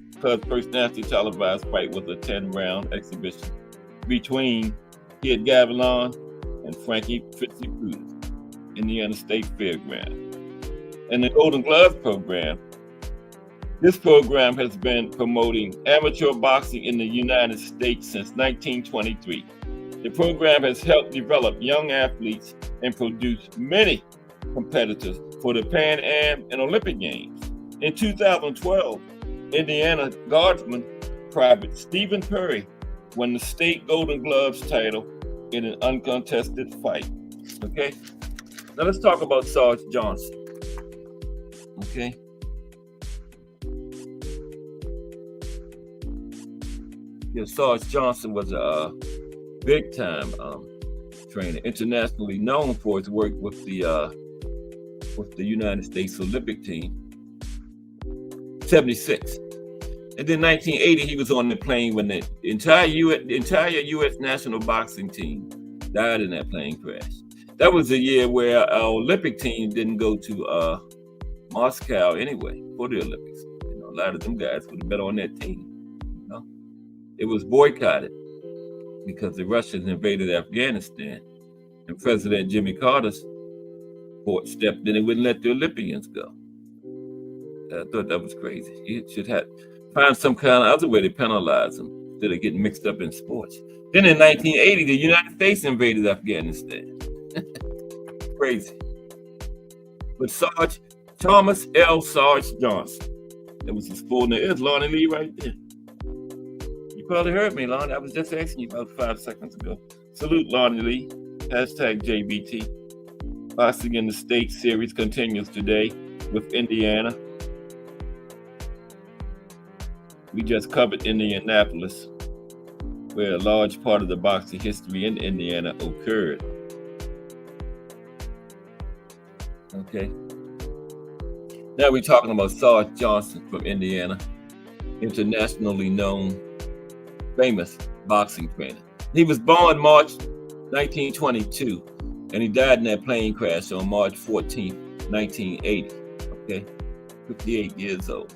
nationally televised fight was a 10-round exhibition between Kid Gavilan and Frankie Fitzgibbon, Indiana State Fairground. And the Golden Gloves program, this program has been promoting amateur boxing in the United States since 1923. The program has helped develop young athletes and produce many competitors for the Pan Am and Olympic Games. In 2012, Indiana Guardsman Private Stephen Perry won the State Golden Gloves title in an uncontested fight. Okay? Now let's talk about Sarge Johnson. Okay? Yeah, Sarge Johnson was a big-time trainer, internationally known for his work with the United States Olympic team. 76. And then 1980, he was on the plane when the entire U.S. national boxing team died in that plane crash. That was the year where our Olympic team didn't go to Moscow anyway for the Olympics. You know, a lot of them guys would have been on that team. You know? It was boycotted because the Russians invaded Afghanistan, and President Jimmy Carter's court stepped in and wouldn't let the Olympians go. I thought that was crazy. You should find some kind of other way to penalize them instead of getting mixed up in sports. Then in 1980, the United States invaded Afghanistan. Crazy. But Thomas L. Sarge Johnson, that was his full name. There's Lonnie Lee right there. You probably heard me, Lonnie. I was just asking you about 5 seconds ago. Salute Lonnie Lee. #JBT. Boxing in the State series continues today with Indiana. We just covered Indianapolis, where a large part of the boxing history in Indiana occurred. Okay. Now we're talking about Sarge Johnson from Indiana, internationally known, famous boxing trainer. He was born March 1922, and he died in that plane crash on March 14, 1980. Okay, 58 years old.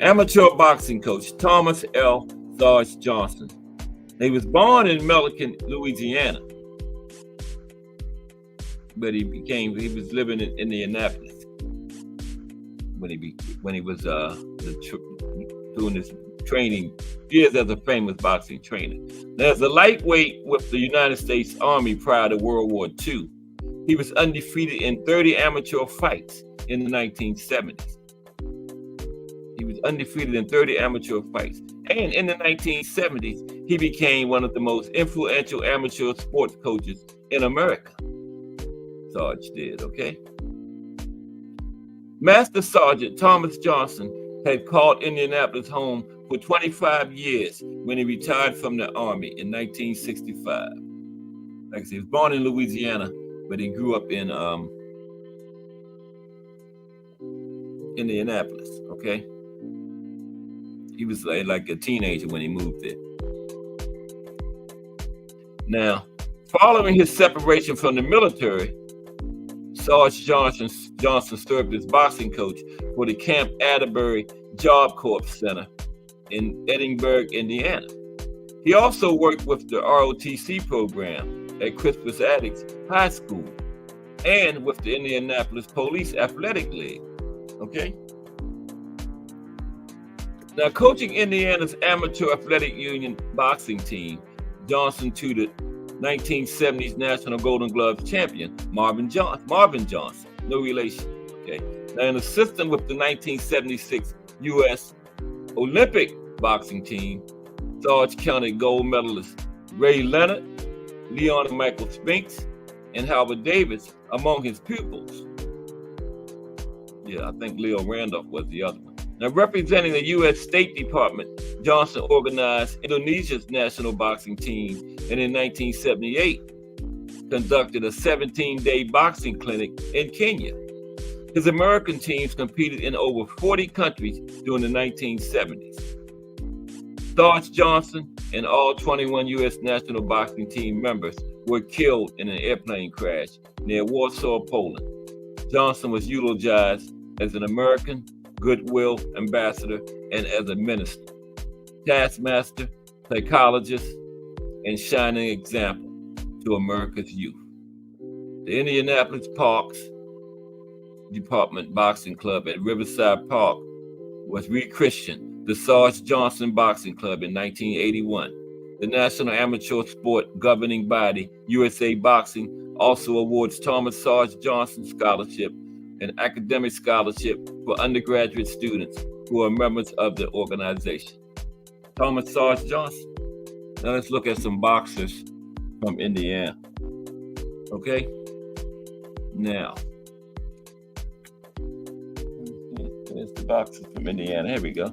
Amateur boxing coach Thomas L. Sarge Johnson. Now He was born in Milliken, Louisiana, but he was living in Indianapolis when he was doing his training years as a famous boxing trainer. Now, as a lightweight with the United States Army prior to World War II, he was undefeated in 30 amateur fights in the 1970s. He was undefeated in 30 amateur fights. And in the 1970s, he became one of the most influential amateur sports coaches in America. Sarge did, okay? Master Sergeant Thomas Johnson had called Indianapolis home for 25 years when he retired from the Army in 1965. Like I said, he was born in Louisiana, but he grew up in Indianapolis, okay? He was like a teenager when he moved there. Now, following his separation from the military, Sarge Johnson served as boxing coach for the Camp Atterbury Job Corps Center in Edinburgh, Indiana. He also worked with the ROTC program at Crispus Attucks High School and with the Indianapolis Police Athletic League. Okay? Now, coaching Indiana's amateur athletic union boxing team, Johnson tutored 1970s National Golden Gloves champion Marvin Johnson, no relation. Okay. Now, an assistant with the 1976 U.S. Olympic boxing team, Sarge counted gold medalists Ray Leonard, Leon Michael Spinks, and Howard Davis among his pupils. Yeah, I think Leo Randolph was the other one. Now, representing the U.S. State Department, Johnson organized Indonesia's national boxing team, and in 1978, conducted a 17-day boxing clinic in Kenya. His American teams competed in over 40 countries during the 1970s. Sarge Johnson and all 21 U.S. national boxing team members were killed in an airplane crash near Warsaw, Poland. Johnson was eulogized as an American goodwill ambassador and as a minister, taskmaster, psychologist, and shining example to America's youth. The Indianapolis Parks Department Boxing Club at Riverside Park was rechristened the Sarge Johnson Boxing Club in 1981. The National Amateur Sport Governing Body, USA Boxing, also awards Thomas Sarge Johnson Scholarship, an academic scholarship for undergraduate students who are members of the organization. Thomas Sarge Johnson. Now let's look at some boxers from Indiana. Okay? Now, there's the boxers from Indiana. Here we go.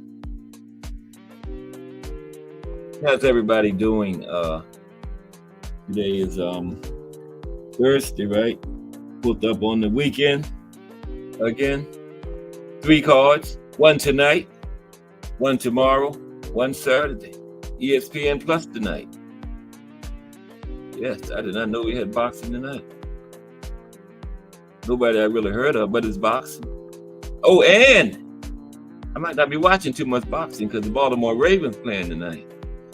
How's everybody doing? Today is Thursday, right? Put up on the weekend. Again, 3 cards, 1 tonight, 1 tomorrow, 1 Saturday. ESPN Plus tonight. Yes, I did not know we had boxing tonight. Nobody I really heard of, but it's boxing. Oh, and I might not be watching too much boxing because the Baltimore Ravens playing tonight.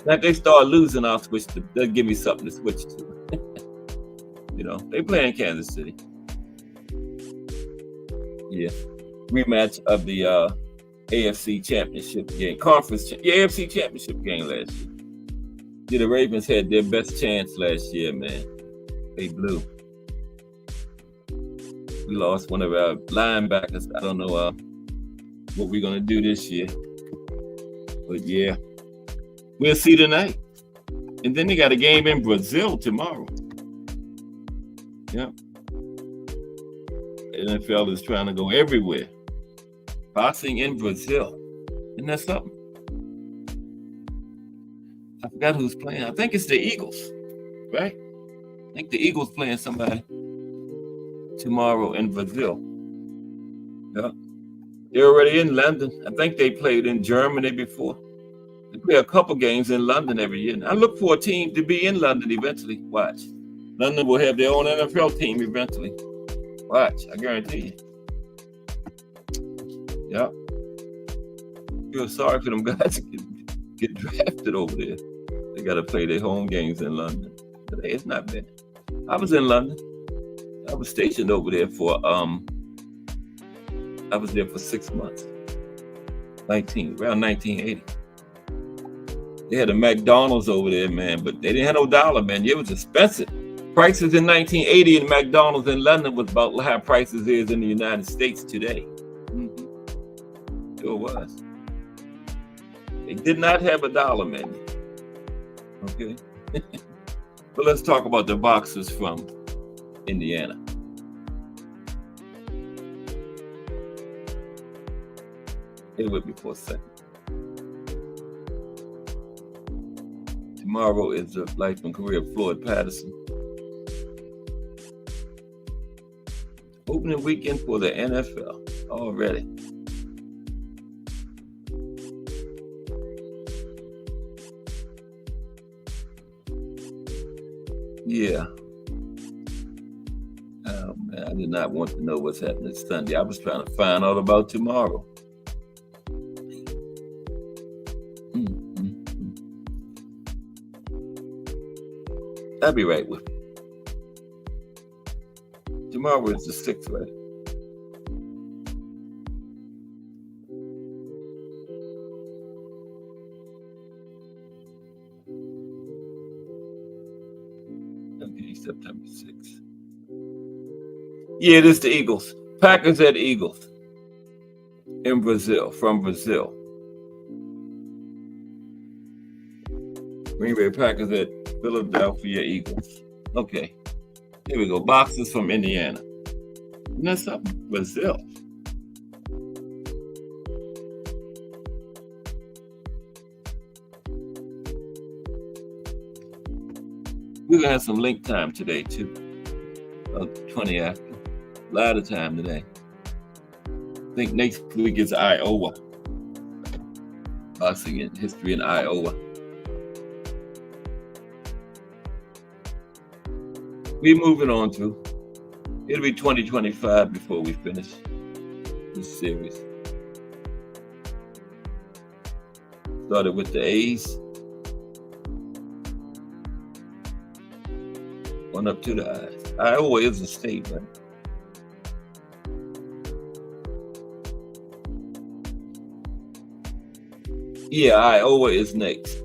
Now, if they start losing, they'll give me something to switch to. You know, they play in Kansas City. Yeah, rematch of the AFC Championship game, AFC Championship game last year. Yeah, the Ravens had their best chance last year, man. They blew. We lost one of our linebackers. I don't know what we're gonna do this year, but yeah, we'll see tonight. And then they got a game in Brazil tomorrow. Yep. NFL is trying to go everywhere. Boxing in Brazil. Isn't that something? I forgot who's playing. I think it's the Eagles, right? I think the Eagles playing somebody tomorrow in Brazil. Yeah. They're already in London. I think they played in Germany before. They play a couple games in London every year. I look for a team to be in London eventually. Watch. London will have their own NFL team eventually. Watch, I guarantee you. Yep. Feel sorry for them guys to get drafted over there. They got to play their home games in London. Today it's not bad. I was in London. I was stationed over there for 6 months. Around 1980. They had a McDonald's over there, man, but they didn't have no dollar, man. It was expensive. Prices in 1980 in McDonald's in London was about how prices is in the United States today. Sure was. They did not have a dollar menu. Okay. But let's talk about the boxers from Indiana. It will be for a second. Tomorrow is the life and career of Floyd Patterson. Opening weekend for the NFL already. Yeah. Oh man, I did not want to know what's happening Sunday. I was trying to find out about tomorrow. I'll be right with you. Tomorrow is the 6th, right? Okay, September 6th. Yeah, it is the Eagles. Packers at Eagles in Brazil, from Brazil. Green Bay Packers at Philadelphia Eagles. Okay, here we go. Boxers from Indiana. Isn't that something? Brazil. We're gonna have some link time today too. 20 after. A lot of time today. I think next week is Iowa. Boxing in history in Iowa. We're moving on through. It'll be 2025 before we finish this series. Started with the A's. Went up to the I's. Iowa is a state, right? Yeah, Iowa is next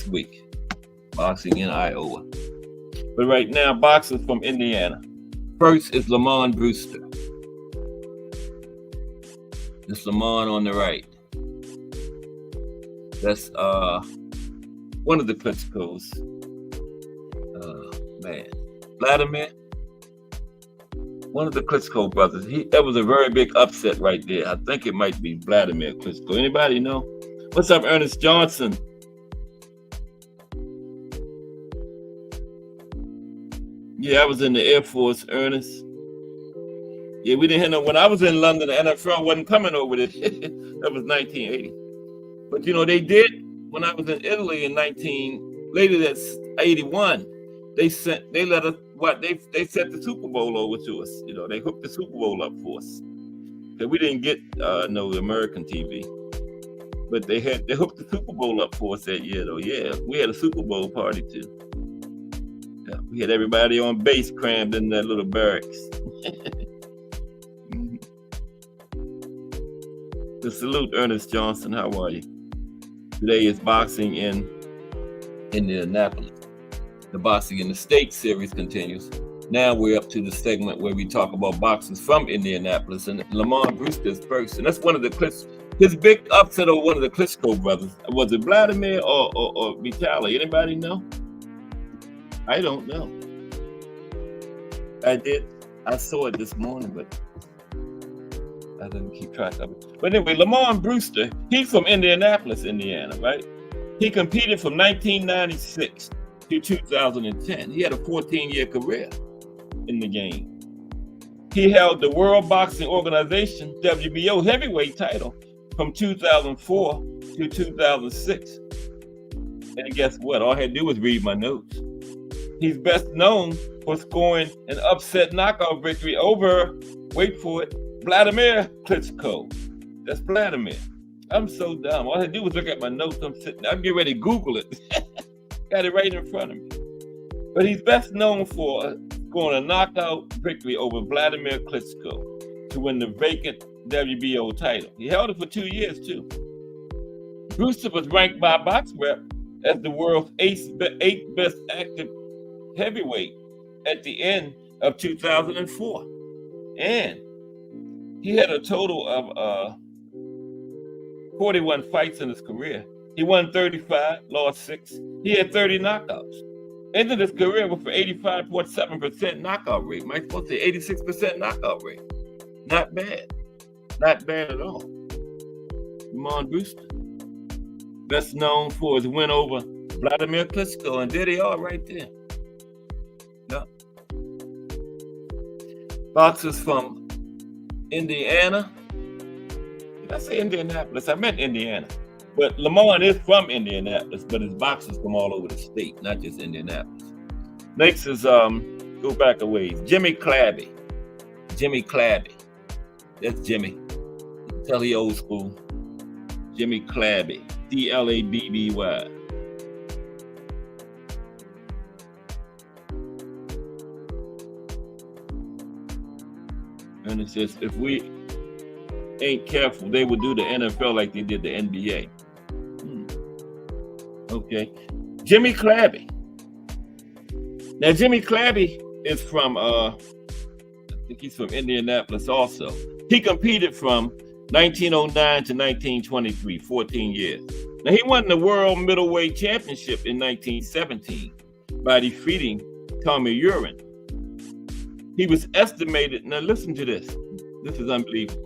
week. Boxing in Iowa. But right now, boxers from Indiana. First is Lamont Brewster. It's Lamont on the right. That's one of the Klitschko's. Man, Vladimir. One of the Klitschko brothers. That was a very big upset right there. I think it might be Vladimir Klitschko. Anybody know? What's up, Ernest Johnson? Yeah, I was in the Air Force, Ernest. Yeah, we didn't have no. When I was in London, the NFL wasn't coming over there. That was 1980. But you know, they did when I was in Italy in later that's 81. They sent the Super Bowl over to us. You know, they hooked the Super Bowl up for us. Cause we didn't get no American TV. But they hooked the Super Bowl up for us that year though. Yeah, we had a Super Bowl party too. Yeah, we had everybody on base crammed in that little barracks. To salute Ernest Johnson, how are you? Today is boxing in Indianapolis. The Boxing in the State series continues. Now we're up to the segment where we talk about boxers from Indianapolis, and Lamont Brewster is first. And that's one of his big upset of one of the Klitschko brothers. Was it Vladimir or Vitaly? Anybody know? I don't know. I saw it this morning, but I didn't keep track of it. But anyway, Lamont Brewster, he's from Indianapolis, Indiana, right? He competed from 1996 to 2010. He had a 14-year career in the game. He held the World Boxing Organization, WBO heavyweight title from 2004 to 2006. And guess what? All I had to do was read my notes. He's best known for scoring an upset knockout victory over, wait for it, Vladimir Klitschko. That's Vladimir. I'm so dumb. All I had to do was look at my notes. I'm getting ready to Google it. Got it right in front of me. But he's best known for scoring a knockout victory over Vladimir Klitschko to win the vacant WBO title. He held it for 2 years, too. Brewster was ranked by BoxRep as the world's eighth best active heavyweight at the end of 2004. And he had a total of 41 fights in his career. He won 35, lost 6. He had 30 knockouts. Ended his career with an 85.7% knockout rate. Mike's supposed to say 86% knockout rate. Not bad. Not bad at all. Lamont Brewster. Best known for his win over Vladimir Klitschko, and there they are right there. Yeah. Boxers from Indiana. Did I say Indianapolis? I meant Indiana. But Lamont is from Indianapolis, but his boxers from all over the state, not just Indianapolis. Next is, go back a ways, Jimmy Clabby. Jimmy Clabby. That's Jimmy. You can tell he old school. Jimmy Clabby. C-L-A-B-B-Y. And it says, if we ain't careful, they would do the NFL like they did the NBA. Okay. Jimmy Clabby. Now, Jimmy Clabby is from, I think he's from Indianapolis also. He competed from 1909 to 1923, 14 years. Now, he won the World Middleweight Championship in 1917 by defeating Tommy Uren. He was estimated, now listen to this. This is unbelievable.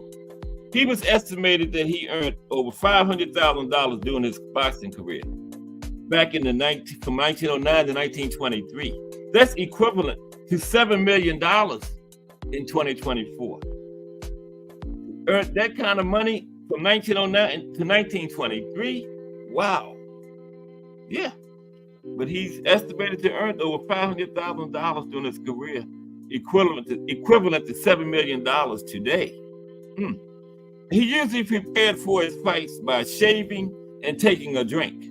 He was estimated that he earned over $500,000 during his boxing career back in from 1909 to 1923. That's equivalent to $7 million in 2024. Earned that kind of money from 1909 to 1923. Wow. Yeah. But he's estimated to earn over $500,000 during his career, equivalent to $7 million today. He usually prepared for his fights by shaving and taking a drink.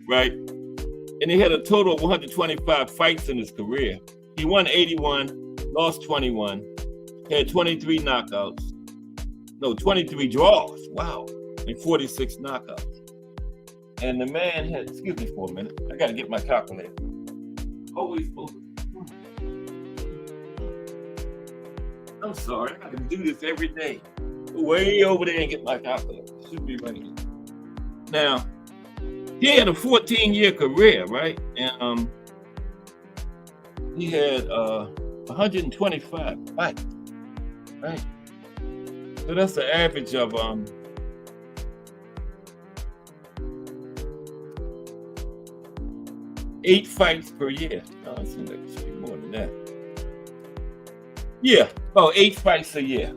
Right? And he had a total of 125 fights in his career. He won 81, lost 21, had 23 knockouts. No, 23 draws. Wow. And 46 knockouts. And the man had, excuse me for a minute. I got to get my calculator. Always supposed to. I'm sorry. I can do this every day. Way over there and get my calculator. Should be right here. Now, he had a 14-year career, right? And he had 125 fights, right? So that's an average of 8 fights per year. Oh, it seems like it should be more than that. Yeah, 8 fights a year.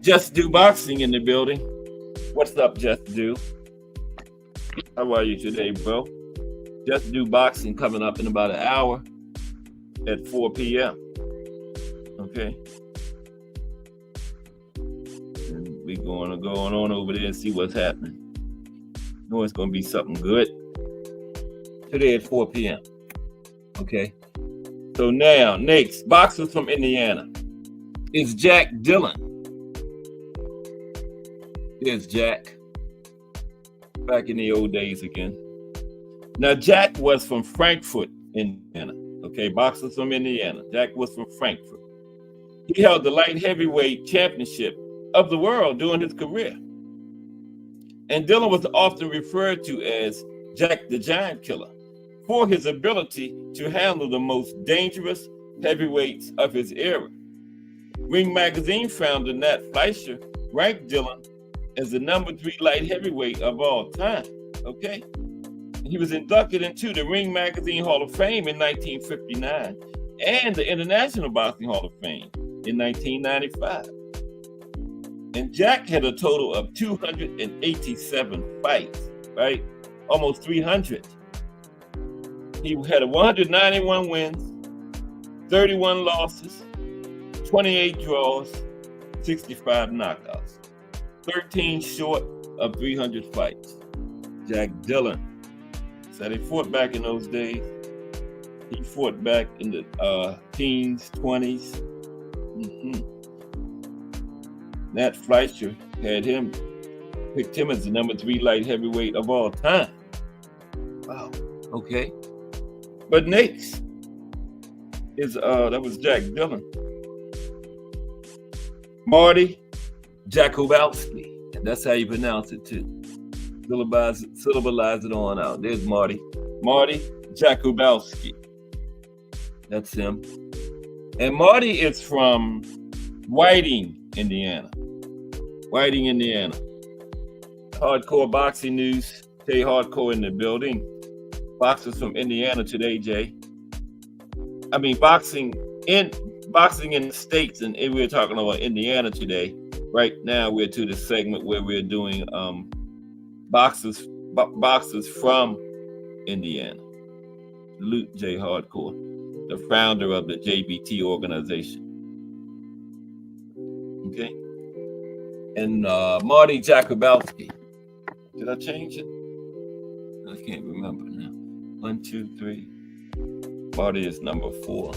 Just Do Boxing in the building. What's up, Just Do? How are you today, bro? Just Do Boxing coming up in about an hour at 4 p.m. Okay. And we're going to go on over there and see what's happening. Know it's going to be something good. Today at 4 p.m. Okay. So now, next, boxers from Indiana. It's Jack Dillon. There's Jack. Back in the old days again. Now, Jack was from Frankfort, Indiana. Okay, boxers from Indiana. Jack was from Frankfort. He held the light heavyweight championship of the world during his career. And Dillon was often referred to as Jack the Giant Killer for his ability to handle the most dangerous heavyweights of his era. Ring Magazine founder Nat Fleischer ranked Dillon as the number 3 light heavyweight of all time. Okay? He was inducted into the Ring Magazine Hall of Fame in 1959 and the International Boxing Hall of Fame in 1995. And Jack had a total of 287 fights, right? Almost 300. He had 191 wins, 31 losses, 28 draws, 65 knockouts, 13 short, of 300 fights. Jack Dillon. So they fought back in those days. He fought back in the teens, 20s. Nat Fleischer picked him as the number 3 light heavyweight of all time. Wow. Okay. But Nate's that was Jack Dillon. Marty Jakubowski. That's how you pronounce it too. Syllabalize it on out. There's Marty. Marty Jakubowski. That's him. And Marty is from Whiting, Indiana. Whiting, Indiana. Hardcore boxing news. Jay Hardcore in the building. Boxers from Indiana today, Jay. I mean, boxing in the States, and we're talking about Indiana today. Right now, we're to the segment where we're doing boxers from Indiana. Salute Jay Hardcore, the founder of the JBT organization. Okay. And Marty Jakubowski. Did I change it? I can't remember now. 1, 2, 3. Marty is number 4.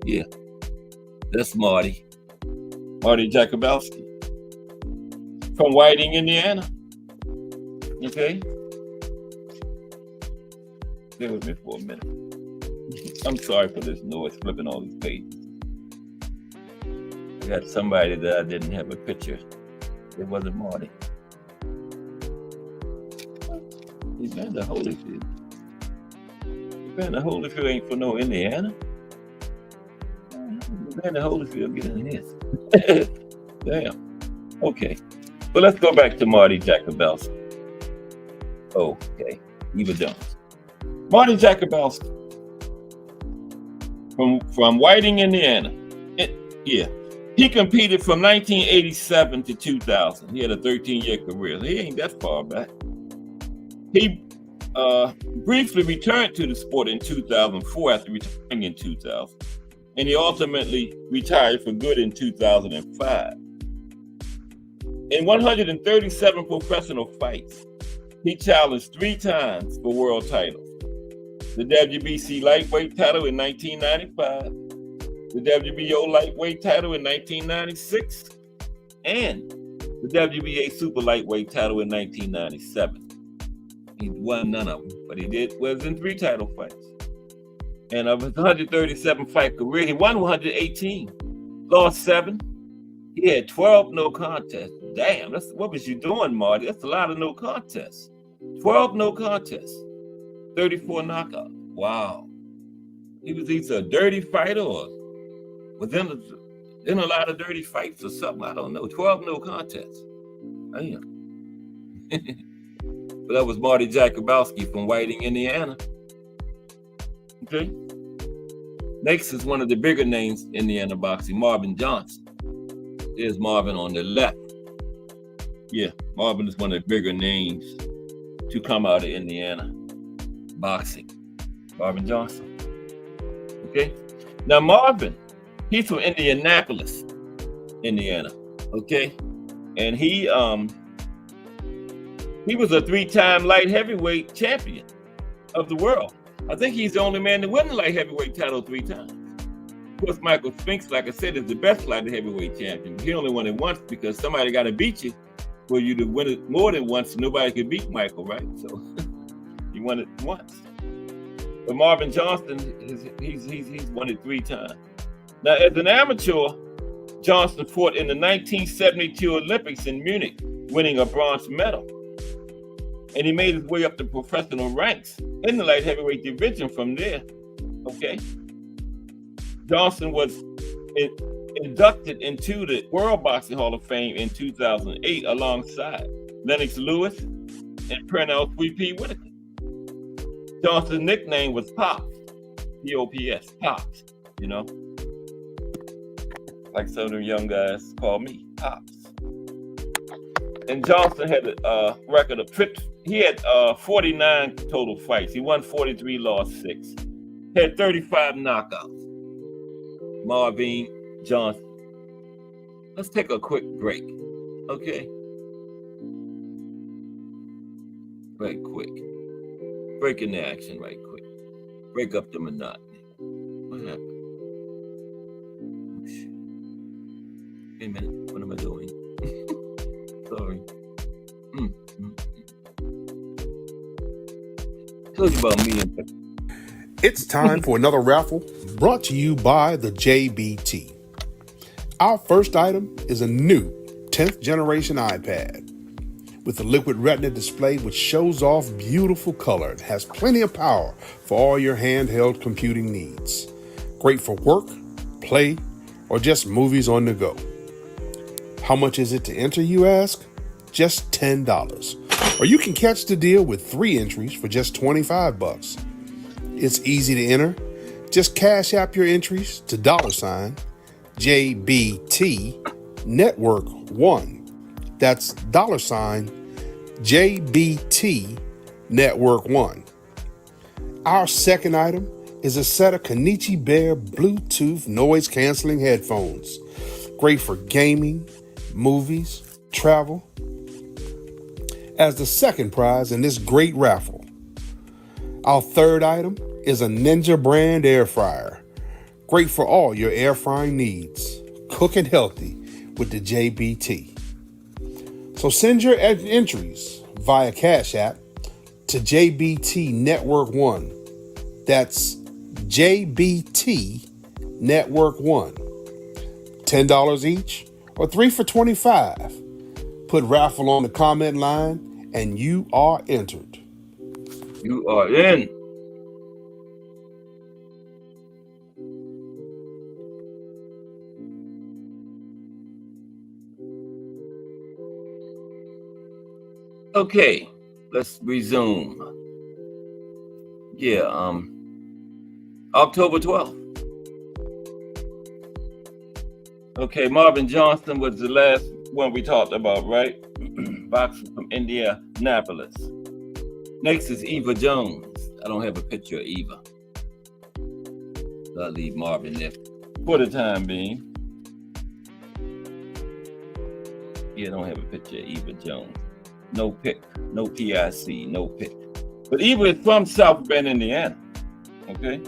Yeah. That's Marty. Marty Jakubowski. From Whiting, Indiana. Okay. Stay with me for a minute. I'm sorry for this noise, flipping all these pages. I got somebody that I didn't have a picture. It wasn't Marty. Evander Holyfield. Evander Holyfield ain't for no Indiana. Evander Holyfield get in here. Damn. Okay. But let's go back to Marty Jakubowski. Okay. Eva Jones. Marty Jakubowski. From Whiting, Indiana. Yeah. He competed from 1987 to 2000. He had a 13-year career. He ain't that far back. He briefly returned to the sport in 2004 after retiring in 2000. And he ultimately retired for good in 2005. In 137 professional fights, he challenged 3 times for world titles. The WBC lightweight title in 1995, the WBO lightweight title in 1996, and the WBA super lightweight title in 1997. He won none of them, but he was in 3 title fights. And of his 137 fight career, he won 118, lost 7. He had 12 no contests. Damn, what was you doing, Marty? That's a lot of no contests. 12 no contests, 34 knockouts. Wow. He was either a dirty fighter or within a lot of dirty fights or something. I don't know. 12 no contests. Damn. But that was Marty Jakubowski from Whiting, Indiana. Okay. Next is one of the bigger names in Indiana boxing, Marvin Johnson. There's Marvin on the left. Yeah, Marvin is one of the bigger names to come out of Indiana boxing. Marvin Johnson. Okay. Now Marvin, he's from Indianapolis, Indiana. Okay. And he was a 3-time light heavyweight champion of the world. I think he's the only man to win the light heavyweight title 3 times. Of course, Michael Spinks, like I said, is the best light heavyweight champion. He only won it once because somebody got to beat you for you to win it more than once. Nobody could beat Michael, right? So he won it once. But Marvin Johnson, he's won it 3 times. Now, as an amateur, Johnson fought in the 1972 Olympics in Munich, winning a bronze medal. And he made his way up to professional ranks in the light heavyweight division from there. Okay. Johnson was inducted into the World Boxing Hall of Fame in 2008 alongside Lennox Lewis and Pernell 3P Whitaker. Johnson's nickname was Pops, P-O-P-S, Pops, you know. Like some of them young guys call me, Pops. And Johnson had a record of 49 total fights. He won 43, lost 6. Had 35 knockouts. Marvin Johnson. Let's take a quick break, okay? right quick. Breaking the action right quick. Break up the monotony. What happened? Oh, shit. Wait a minute. What am I doing? Sorry. Told you about me and It's time for another raffle brought to you by the JBT. Our first item is a new 10th generation iPad with a liquid retina display which shows off beautiful color and has plenty of power for all your handheld computing needs. Great for work, play, or just movies on the go. How much is it to enter, you ask? Just $10. Or you can catch the deal with 3 entries for just $25. It's easy to enter. Just cash app your entries to $JBT Network 1. That's $JBT Network 1. Our second item is a set of Kenichi Bear Bluetooth noise canceling headphones. Great for gaming, movies, travel. As the second prize in this great raffle. Our third item is a Ninja brand air fryer. Great for all your air frying needs. Cooking healthy with the JBT. So send your entries via Cash App to JBT Network 1. That's JBT Network 1. $10 each or 3 for $25. Put raffle on the comment line and you are entered. you are in. Okay, let's resume. Yeah, October 12th. Okay, Marvin Johnson was the last one we talked about, right? Boxer from Indianapolis. Next is Eva Jones. I don't have a picture of Eva. So I'll leave Marvin there for the time being. Yeah, I don't have a picture of Eva Jones. No pic, no PIC, no pic. But Eva is from South Bend, Indiana. Okay?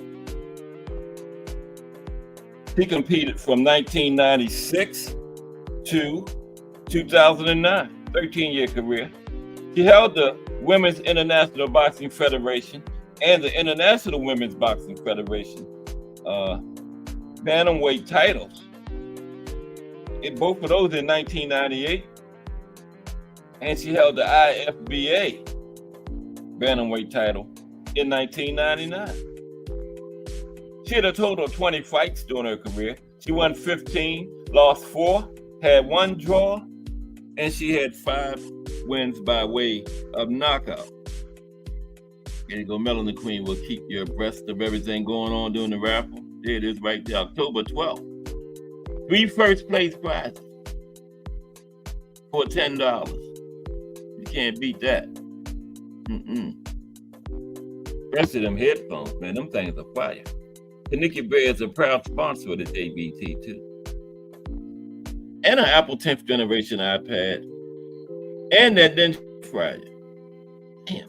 She competed from 1996 to 2009, 13-year career. She held the Women's International Boxing Federation and the International Women's Boxing Federation bantamweight titles. Both of those in 1998. And she held the IFBA bantamweight title in 1999. She had a total of 20 fights during her career. She won 15, lost 4, had 1 draw, and she had 5 wins by way of knockout. There you go, Melanie Queen will keep you abreast of everything going on during the raffle. There it is right there, October 12th. 3 first place prizes for $10. You can't beat that. Rest of them headphones, man, them things are fire. Kenichi Bear is a proud sponsor of the JBT too. And an Apple 10th generation iPad. And that Ninja fryer. Damn.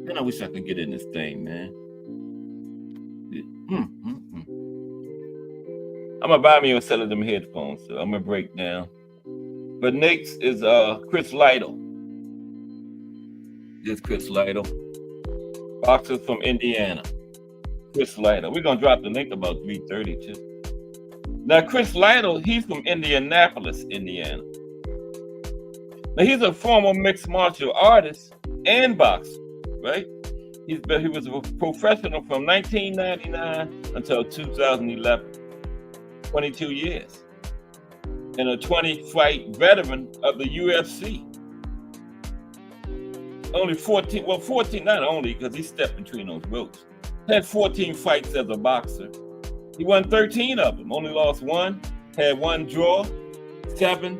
Man, I wish I could get in this thing, man. I'm gonna buy me a set of them headphones, so I'm gonna break down. But next is Chris Lytle. This Chris Lytle. Boxer from Indiana. Chris Lytle. We're gonna drop the link about 3:30 too. Now Chris Lytle, he's from Indianapolis, Indiana. Now he's a former mixed martial artist and boxer, right? He was a professional from 1999 until 2011. 22 years. And a 20-fight veteran of the UFC. Only 14, not only because he stepped between those ropes. Had 14 fights as a boxer. He won 13 of them, only lost 1, had 1 draw, 7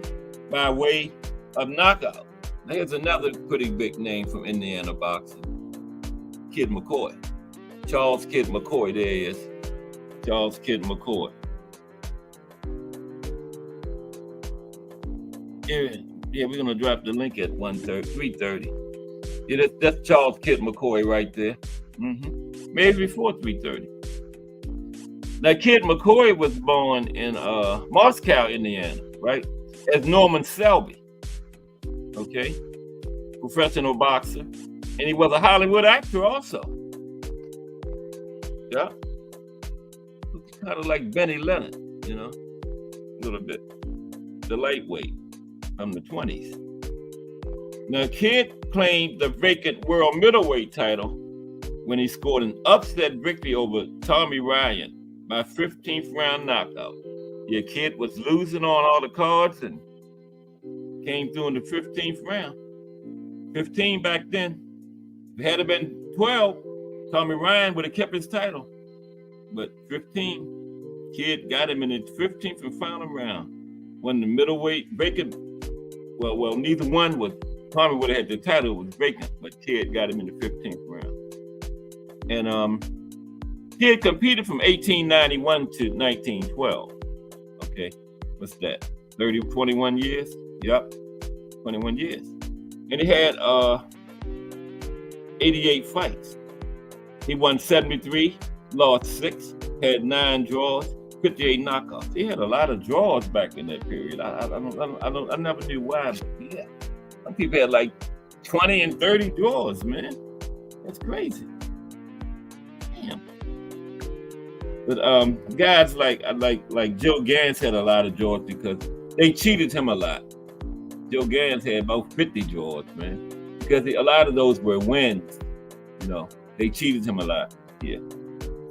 by way of knockout. Now here's another pretty big name from Indiana boxing. Kid McCoy. Charles Kid McCoy, there he is. Charles Kid McCoy. Yeah, we're gonna drop the link at 3:30. Yeah, that's Charles Kid McCoy right there. Maybe before 3:30. Now, Kid McCoy was born in Moscow, Indiana, right? As Norman Selby, okay? Professional boxer. And he was a Hollywood actor also. Yeah. Kind of like Benny Leonard, you know, a little bit. The lightweight from the 20s. Now, Kid claimed the vacant world middleweight title when he scored an upset victory over Tommy Ryan by 15th round knockout. Yeah, Kid was losing on all the cards and came through in the 15th round. 15 back then. If it had been 12, Tommy Ryan would have kept his title. But 15, Kid got him in the 15th and final round. When the middleweight vacant, well, neither one was. Tommy would have had the title, it was vacant, but Kid got him in the 15th round. And Kid competed from 1891 to 1912. Okay, what's that? 21 years? Yep, 21 years. And he had 88 fights. He won 73, lost 6, had 9 draws, 58 knockouts. He had a lot of draws back in that period. I never knew why, but yeah. Some people had like 20 and 30 draws, man. That's crazy. Damn. But guys like Joe Gans had a lot of draws because they cheated him a lot. Joe Gans had about 50 draws, man. Because a lot of those were wins. You know, they cheated him a lot. Yeah.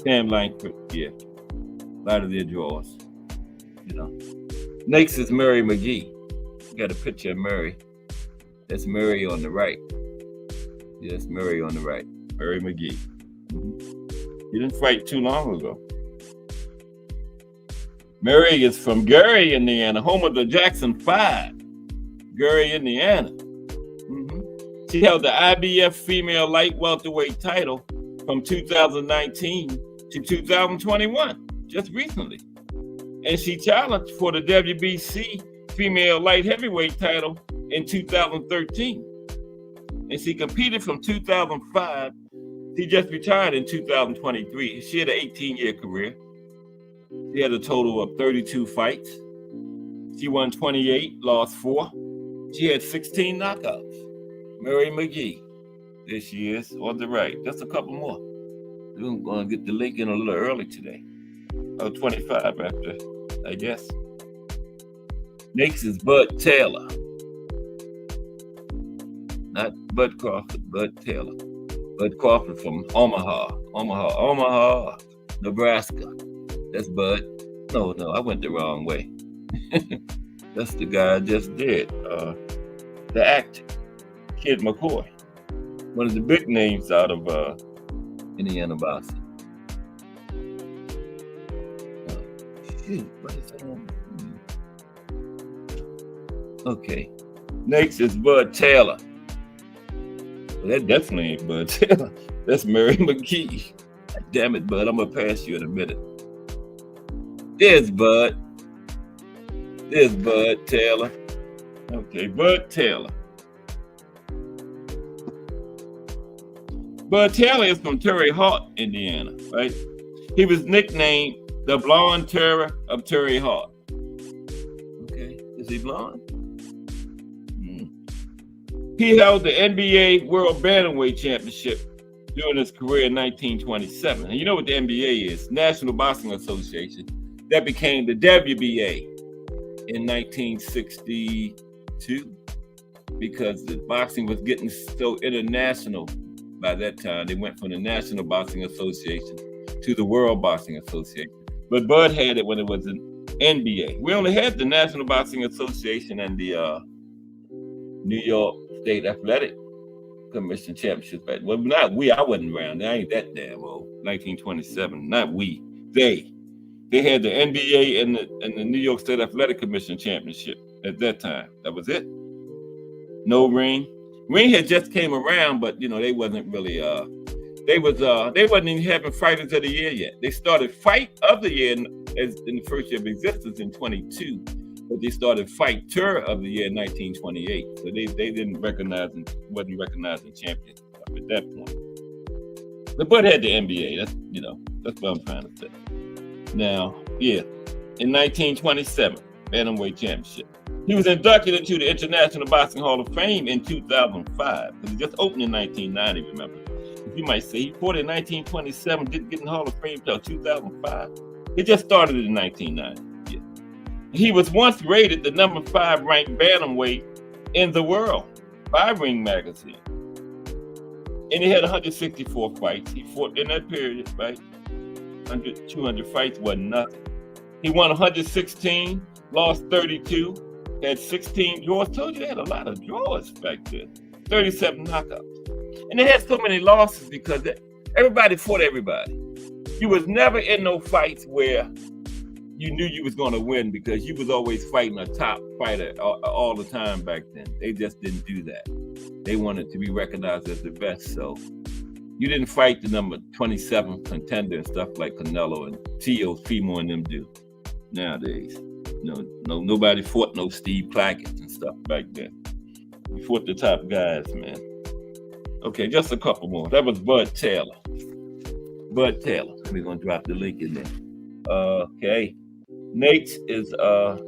Sam Langford, yeah. A lot of their draws. You know. Next is Murray McGee. Got a picture of Murray. That's Murray on the right. Yes, Murray on the right. Murray McGee. He didn't fight too long ago. Murray is from Gary, Indiana, home of the Jackson 5. Gary, Indiana. She held the IBF female light welterweight title from 2019 to 2021, just recently. And she challenged for the WBC female light heavyweight title in 2013. And she competed from 2005. She just retired in 2023. She had an 18-year career. She had a total of 32 fights. She won 28, lost 4. She had 16 knockouts. Murray McGee. There she is on the right. Just a couple more. We're going to get the link in a little early today. 25 after, I guess. Next is Bud Taylor. Not Bud Crawford, Bud Taylor. Bud Crawford from Omaha, Nebraska. That's Bud. No, I went the wrong way. That's the guy I just did. The actor, Kid McCoy. One of the big names out of Indiana boxing. What is that? Okay. Next is Bud Taylor. Well, that definitely ain't Bud Taylor. That's Murray McGee. Damn it, Bud. I'm going to pass you in a minute. There's Bud. There's Bud Taylor. Okay, Bud Taylor. Bud Taylor is from Terre Haute, Indiana, right? He was nicknamed the Blonde Terror of Terre Haute. Okay, is he blonde? He held the NBA World Bantamweight Championship during his career in 1927. And you know what the NBA is? National Boxing Association. That became the WBA in 1962 because the boxing was getting so international by that time. They went from the National Boxing Association to the World Boxing Association. But Bud had it when it was an NBA. We only had the National Boxing Association and the New York State Athletic Commission Championship. Well, not we. I wasn't around. I ain't that damn old. 1927. Not we. They had the NBA and the New York State Athletic Commission Championship at that time. That was it. No ring. Ring had just came around, but you know they wasn't really. They wasn't even having Fighters of the Year yet. They started Fight of the Year in the first year of existence in 22, but they started Fight Tour of the year 1928. So they didn't wasn't recognizing champions at that point. The Bud had the NBA. That's what I'm trying to say. Now, yeah, in 1927, Bantamweight Championship. He was inducted into the International Boxing Hall of Fame in 2005. It just opened in 1990, remember? You might say he fought in 1927, didn't get in the Hall of Fame until 2005. It just started in 1990. Yeah. He was once rated the number 5 ranked bantamweight in the world by Ring Magazine. And he had 164 fights. He fought in that period, right? 100, 200 fights wasn't nothing. He won 116, lost 32, had 16 draws. Told you they had a lot of draws back then. 37 knockouts. And they had so many losses because everybody fought everybody. You was never in no fights where you knew you was going to win because you was always fighting a top fighter all the time back then. They just didn't do that. They wanted to be recognized as the best. So you didn't fight the number 27 contender and stuff like Canelo and Fimo and them do nowadays. Nobody fought no Steve Plackett and stuff back then. We fought the top guys, man. Okay, just a couple more. That was Bud Taylor. Bud Taylor. We're gonna drop the link in there. Okay. Nate is am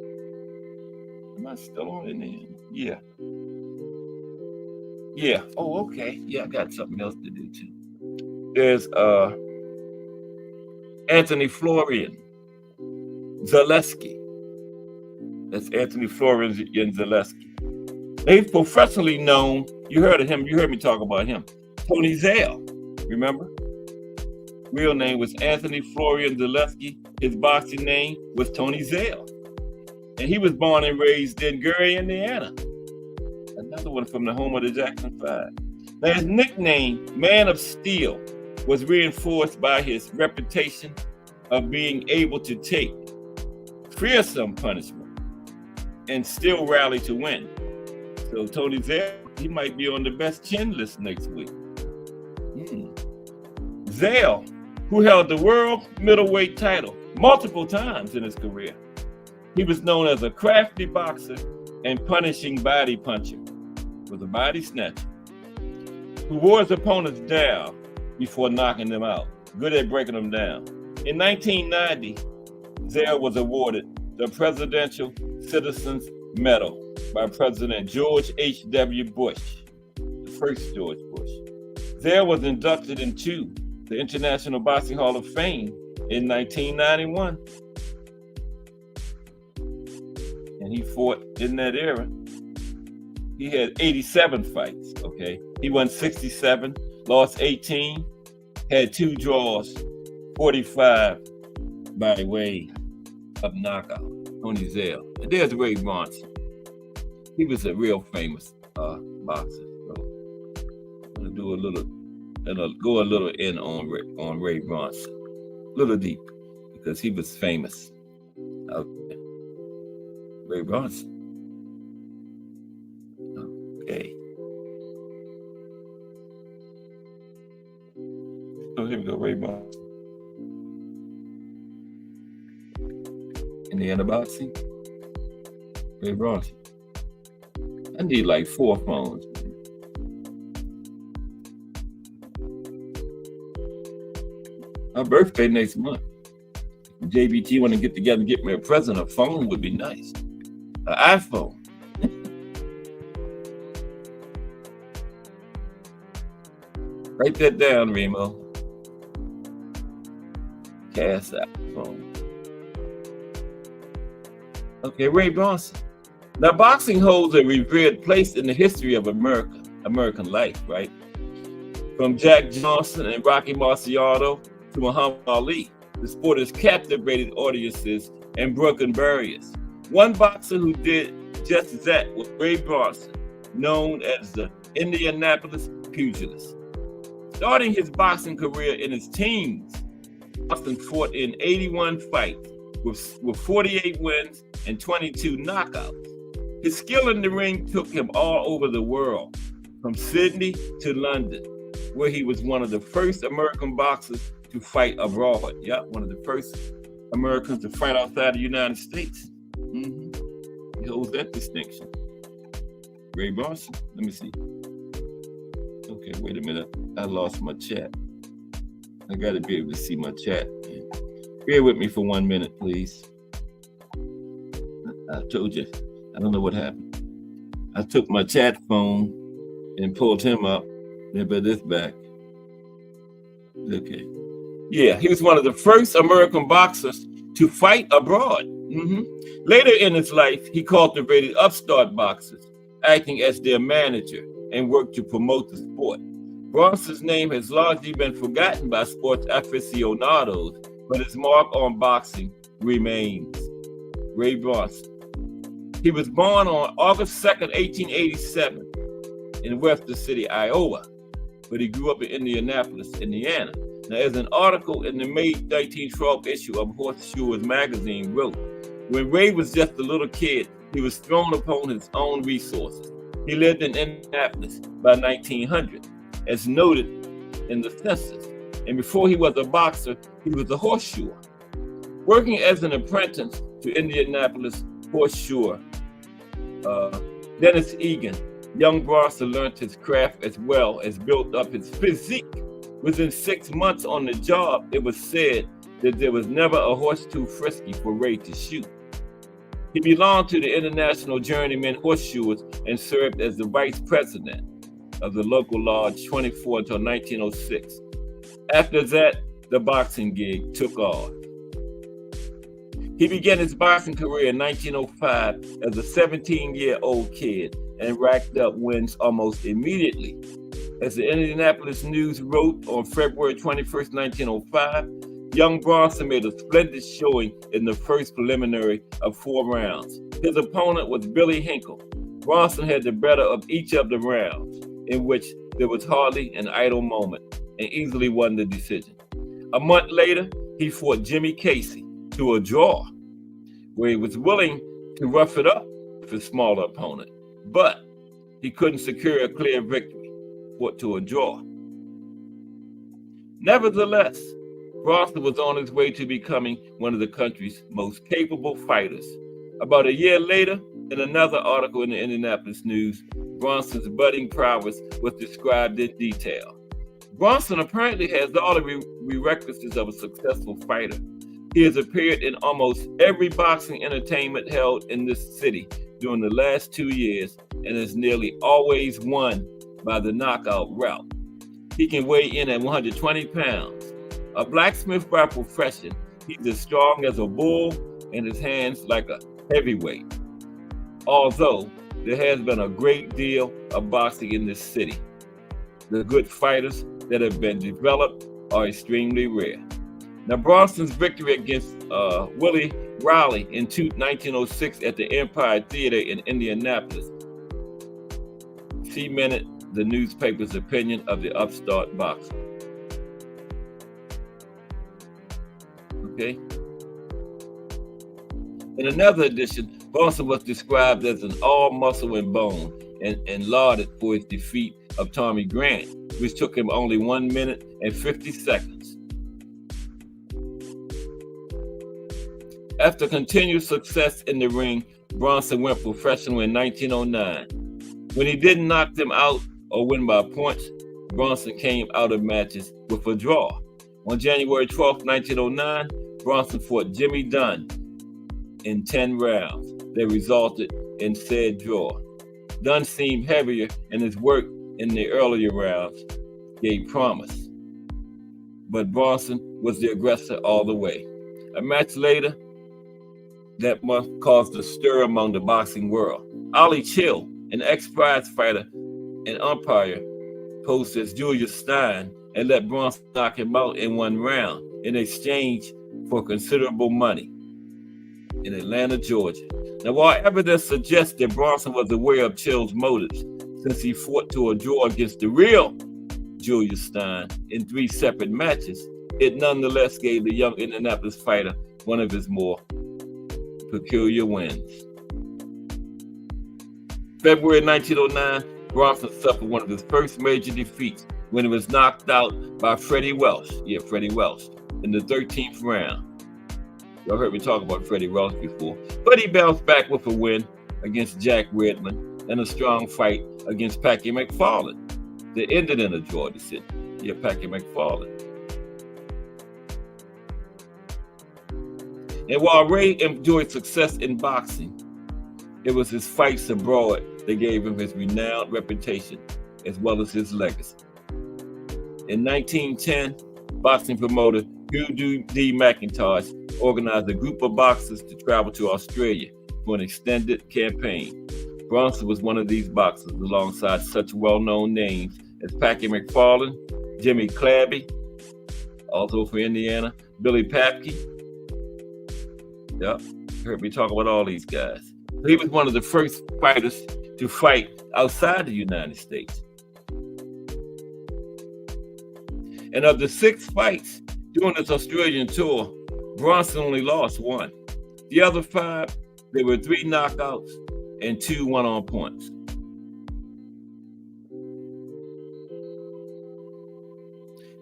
I still on in there? Yeah. Yeah. Oh, okay. Yeah, I got something else to do too. There's Anthony Florian Zaleski. That's Anthony Florian Zaleski. He's professionally known. You heard of him. You heard me talk about him. Tony Zale. Remember? Real name was Anthony Florian Zaleski. His boxing name was Tony Zale. And he was born and raised in Gary, Indiana. Another one from the home of the Jackson 5. Now his nickname, Man of Steel, was reinforced by his reputation of being able to take fearsome punishment and still rally to win. So Tony Zale, he might be on the best chin list next week. Zale, who held the world middleweight title multiple times in his career. He was known as a crafty boxer and punishing body puncher, was a body snatcher, who wore his opponents down before knocking them out, good at breaking them down. In 1990, Zale was awarded the Presidential Citizens Medal by President George H.W. Bush, the first George Bush. Zale was inducted into the International Boxing Hall of Fame in 1991. And he fought in that era. He had 87 fights, okay? He won 67, lost 18, had 2 draws, 45 by way of knockout. Tony Zale. And there's Ray Bronson. He was a real famous boxer. So I'm gonna go a little in on Ray Bronson, a little deep, because he was famous. Okay. Ray Bronson. Okay. So here we go, Ray Bronson. In the end of boxing, Ray Bronson. I need like 4 phones. My birthday next month. If JBT want to get together and get me a present, a phone would be nice. An iPhone. Write that down, Remo. Cash iPhone. Okay, Ray Bronson. Now, boxing holds a revered place in the history of American life, right? From Jack Johnson and Rocky Marciano to Muhammad Ali, the sport has captivated audiences and broken barriers. One boxer who did just that was Ray Bronson, known as the Indianapolis Pugilist. Starting his boxing career in his teens, Bronson fought in 81 fights with 48 wins and 22 knockouts. His skill in the ring took him all over the world, from Sydney to London, where he was one of the first American boxers to fight abroad. Yeah, one of the first Americans to fight outside the United States. He holds that distinction. Ray Bronson. Let me see. Okay, wait a minute. I lost my chat. I got to be able to see my chat. Bear with me for 1 minute, please. I told you, I don't know what happened. I took my chat phone and pulled him up. But this back. Okay. Yeah, he was one of the first American boxers to fight abroad. Later in his life, he cultivated upstart boxers, acting as their manager and worked to promote the sport. Bronson's name has largely been forgotten by sports aficionados, but his mark on boxing remains. Ray Bronson. He was born on August 2nd, 1887 in Webster City, Iowa, but he grew up in Indianapolis, Indiana. Now, as an article in the May 1912 issue of Horseshoers magazine wrote, when Ray was just a little kid, he was thrown upon his own resources. He lived in Indianapolis by 1900, as noted in the census. And before he was a boxer, he was a horseshoer. Working as an apprentice to Indianapolis horseshoer, Dennis Egan, young Bronson learned his craft as well as built up his physique. Within 6 months on the job, it was said that there was never a horse too frisky for Ray to shoot. He belonged to the International Journeyman Horseshoers and served as the vice president of the local Lodge 24 until 1906. After that, the boxing gig took off. He began his boxing career in 1905 as a 17-year-old kid and racked up wins almost immediately. As the Indianapolis News wrote on February 21st, 1905, young Bronson made a splendid showing in the first preliminary of 4 rounds. His opponent was Billy Hinkle. Bronson had the better of each of the rounds, in which there was hardly an idle moment, and easily won the decision. A month later, he fought Jimmy Casey to a draw, where he was willing to rough it up with his smaller opponent, but he couldn't secure a clear victory. Fought to a draw. Nevertheless, Bronson was on his way to becoming one of the country's most capable fighters. About a year later, in another article in the Indianapolis News, Bronson's budding prowess was described in detail. Bronson apparently has all the prerequisites of a successful fighter. He has appeared in almost every boxing entertainment held in this city during the last 2 years and has nearly always won by the knockout route. He can weigh in at 120 pounds. A blacksmith by profession, he's as strong as a bull and his hands like a heavyweight. Although there has been a great deal of boxing in this city, the good fighters that have been developed are extremely rare. Now, Bronson's victory against Willie Riley in 1906 at the Empire Theater in Indianapolis cemented the newspaper's opinion of the upstart boxer. Okay. In another edition, Bronson was described as an all muscle and bone and lauded for his defeat of Tommy Grant, which took him only 1 minute and 50 seconds. After continued success in the ring, Bronson went professional in 1909. When he didn't knock them out or win by points, Bronson came out of matches with a draw. On January 12, 1909, Bronson fought Jimmy Dunn in 10 rounds that resulted in said draw. Dunn seemed heavier, and his work in the earlier rounds gave promise. But Bronson was the aggressor all the way. A match later that month caused a stir among the boxing world. Ollie Chill, an ex-prize fighter and umpire, posed as Julius Stein and let Bronson knock him out in 1 round in exchange for considerable money in Atlanta, Georgia. Now, while evidence suggests that Bronson was aware of Chill's motives, since he fought to a draw against the real Julius Stein in 3 separate matches, it nonetheless gave the young Indianapolis fighter one of his more peculiar wins. February 1909, Bronson suffered one of his first major defeats when he was knocked out by Freddie Welsh. Freddie Welsh in the 13th round. Y'all heard me talk about Freddie Welsh before, but he bounced back with a win against Jack Redman and a strong fight against Packy McFarland that ended in a draw decision. Yeah, Packy McFarland. And while Ray enjoyed success in boxing, it was his fights abroad that gave him his renowned reputation as well as his legacy. In 1910, boxing promoter Hugh D. McIntosh organized a group of boxers to travel to Australia for an extended campaign. Bronson was one of these boxers alongside such well-known names as Packy McFarland, Jimmy Clabby, also from Indiana, Billy Papke. Yep, heard me talk about all these guys. He was one of the first fighters to fight outside the United States. And of the 6 fights during this Australian tour, Bronson only lost 1. The other 5, there were 3 knockouts and 2 one-on points.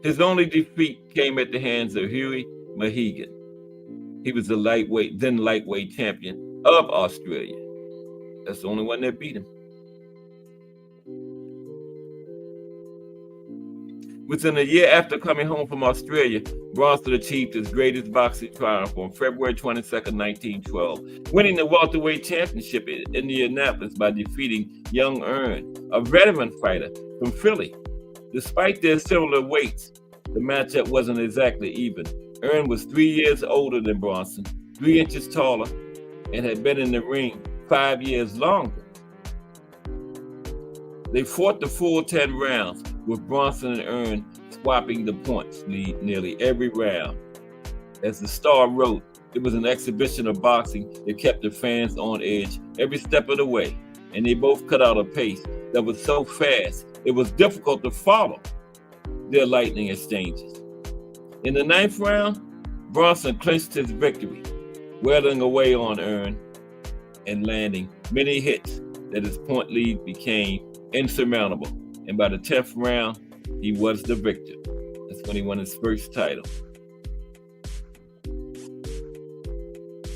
His only defeat came at the hands of Hughie Mahegan. He was the then lightweight champion of Australia. That's the only one that beat him. Within a year after coming home from Australia, Bronson achieved his greatest boxing triumph on February 22nd, 1912, winning the welterweight championship in Indianapolis by defeating Young Earn, a veteran fighter from Philly. Despite their similar weights, the matchup wasn't exactly even. Earn was 3 years older than Bronson, 3 inches taller, and had been in the ring 5 years longer. They fought the full 10 rounds, with Bronson and Earn swapping the points lead nearly every round. As the Star wrote, it was an exhibition of boxing that kept the fans on edge every step of the way, and they both cut out a pace that was so fast it was difficult to follow their lightning exchanges. In the 9th round, Bronson clinched his victory, weathering away on Earn and landing many hits that his point lead became insurmountable. And by the 10th round, he was the victor. That's when he won his first title.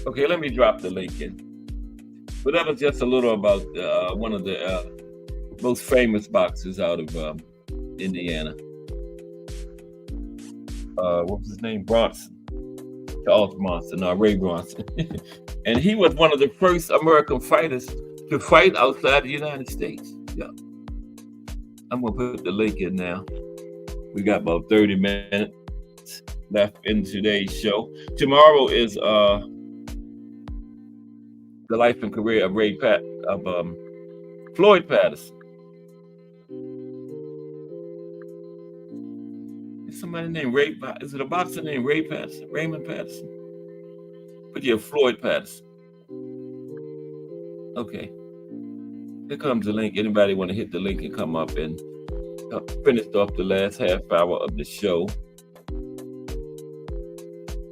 Okay, let me drop the link in. But that was just a little about one of the most famous boxers out of Indiana. What was his name? Bronson. Charles Bronson, Ray Bronson. And he was one of the first American fighters to fight outside the United States. Yeah. I'm going to put the link in now. We got about 30 minutes left in today's show. Tomorrow is the life and career of Floyd Patterson. Is somebody named Ray? Is it a boxer named Ray Patterson? Raymond Patterson? But yeah, Floyd Patterson. Okay. Here comes the link. Anybody want to hit the link and come up and finished off the last half hour of the show.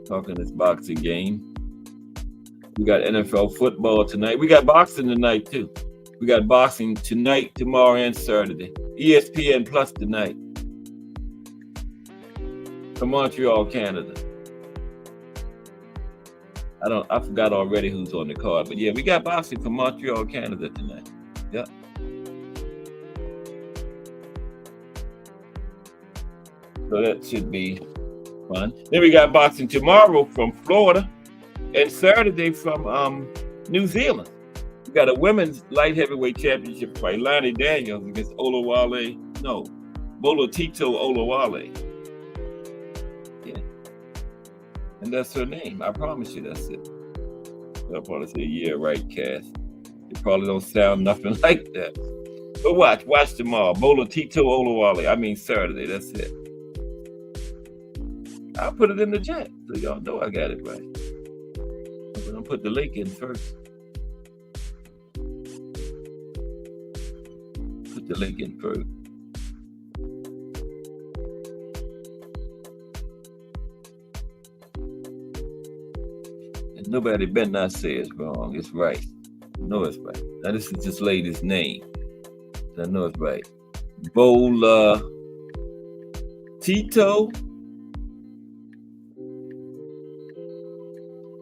Talking this boxing game. We got NFL football tonight. We got boxing tonight too. We got boxing tonight, tomorrow, and Saturday. ESPN Plus tonight. From Montreal, Canada. I forgot already who's on the card, but yeah, we got boxing from Montreal, Canada tonight. Yep. So that should be fun. Then we got boxing tomorrow from Florida and Saturday from New Zealand. We got a women's light heavyweight championship fight. Lonnie Daniels against Bolotito Olawale. Yeah. And that's her name. I promise you that's it. I'll probably say, yeah, right, Cass. It probably don't sound nothing like that. But watch tomorrow. Bolotito Olawale. I mean Saturday, that's it. I'll put it in the chat so y'all know I got it right. I'm gonna put the link in first. Put the link in first. And nobody better not say it's wrong. It's right. I know it's right. Now this is this lady's name. I know it's right. Bolotito.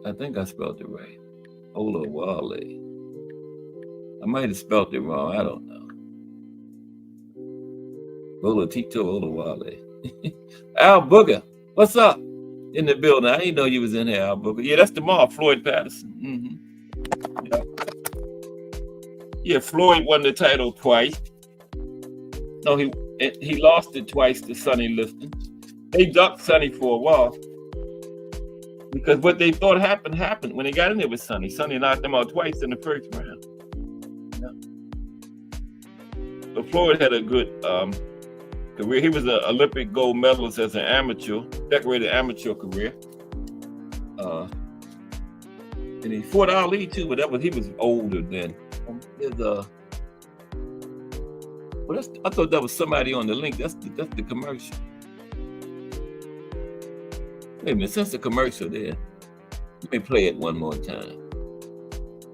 I think I spelled it right. Olawale. I might have spelled it wrong. I don't know. Olotito Olawale. Al Booger, what's up? In the building. I didn't know you was in here, Al Booger. Yeah, that's the mall, Floyd Patterson. Yeah, Floyd won the title twice. No, he lost it twice to Sonny Liston. They ducked Sonny for a while because what they thought happened when they got in there with Sonny. Sonny knocked them out twice in the first round. Yeah. But Floyd had a good career. He was an Olympic gold medalist as an amateur, decorated amateur career. And he fought Ali too, but he was older then. I thought that was somebody on the link. That's the commercial. Wait a minute, since the commercial there, let me play it one more time.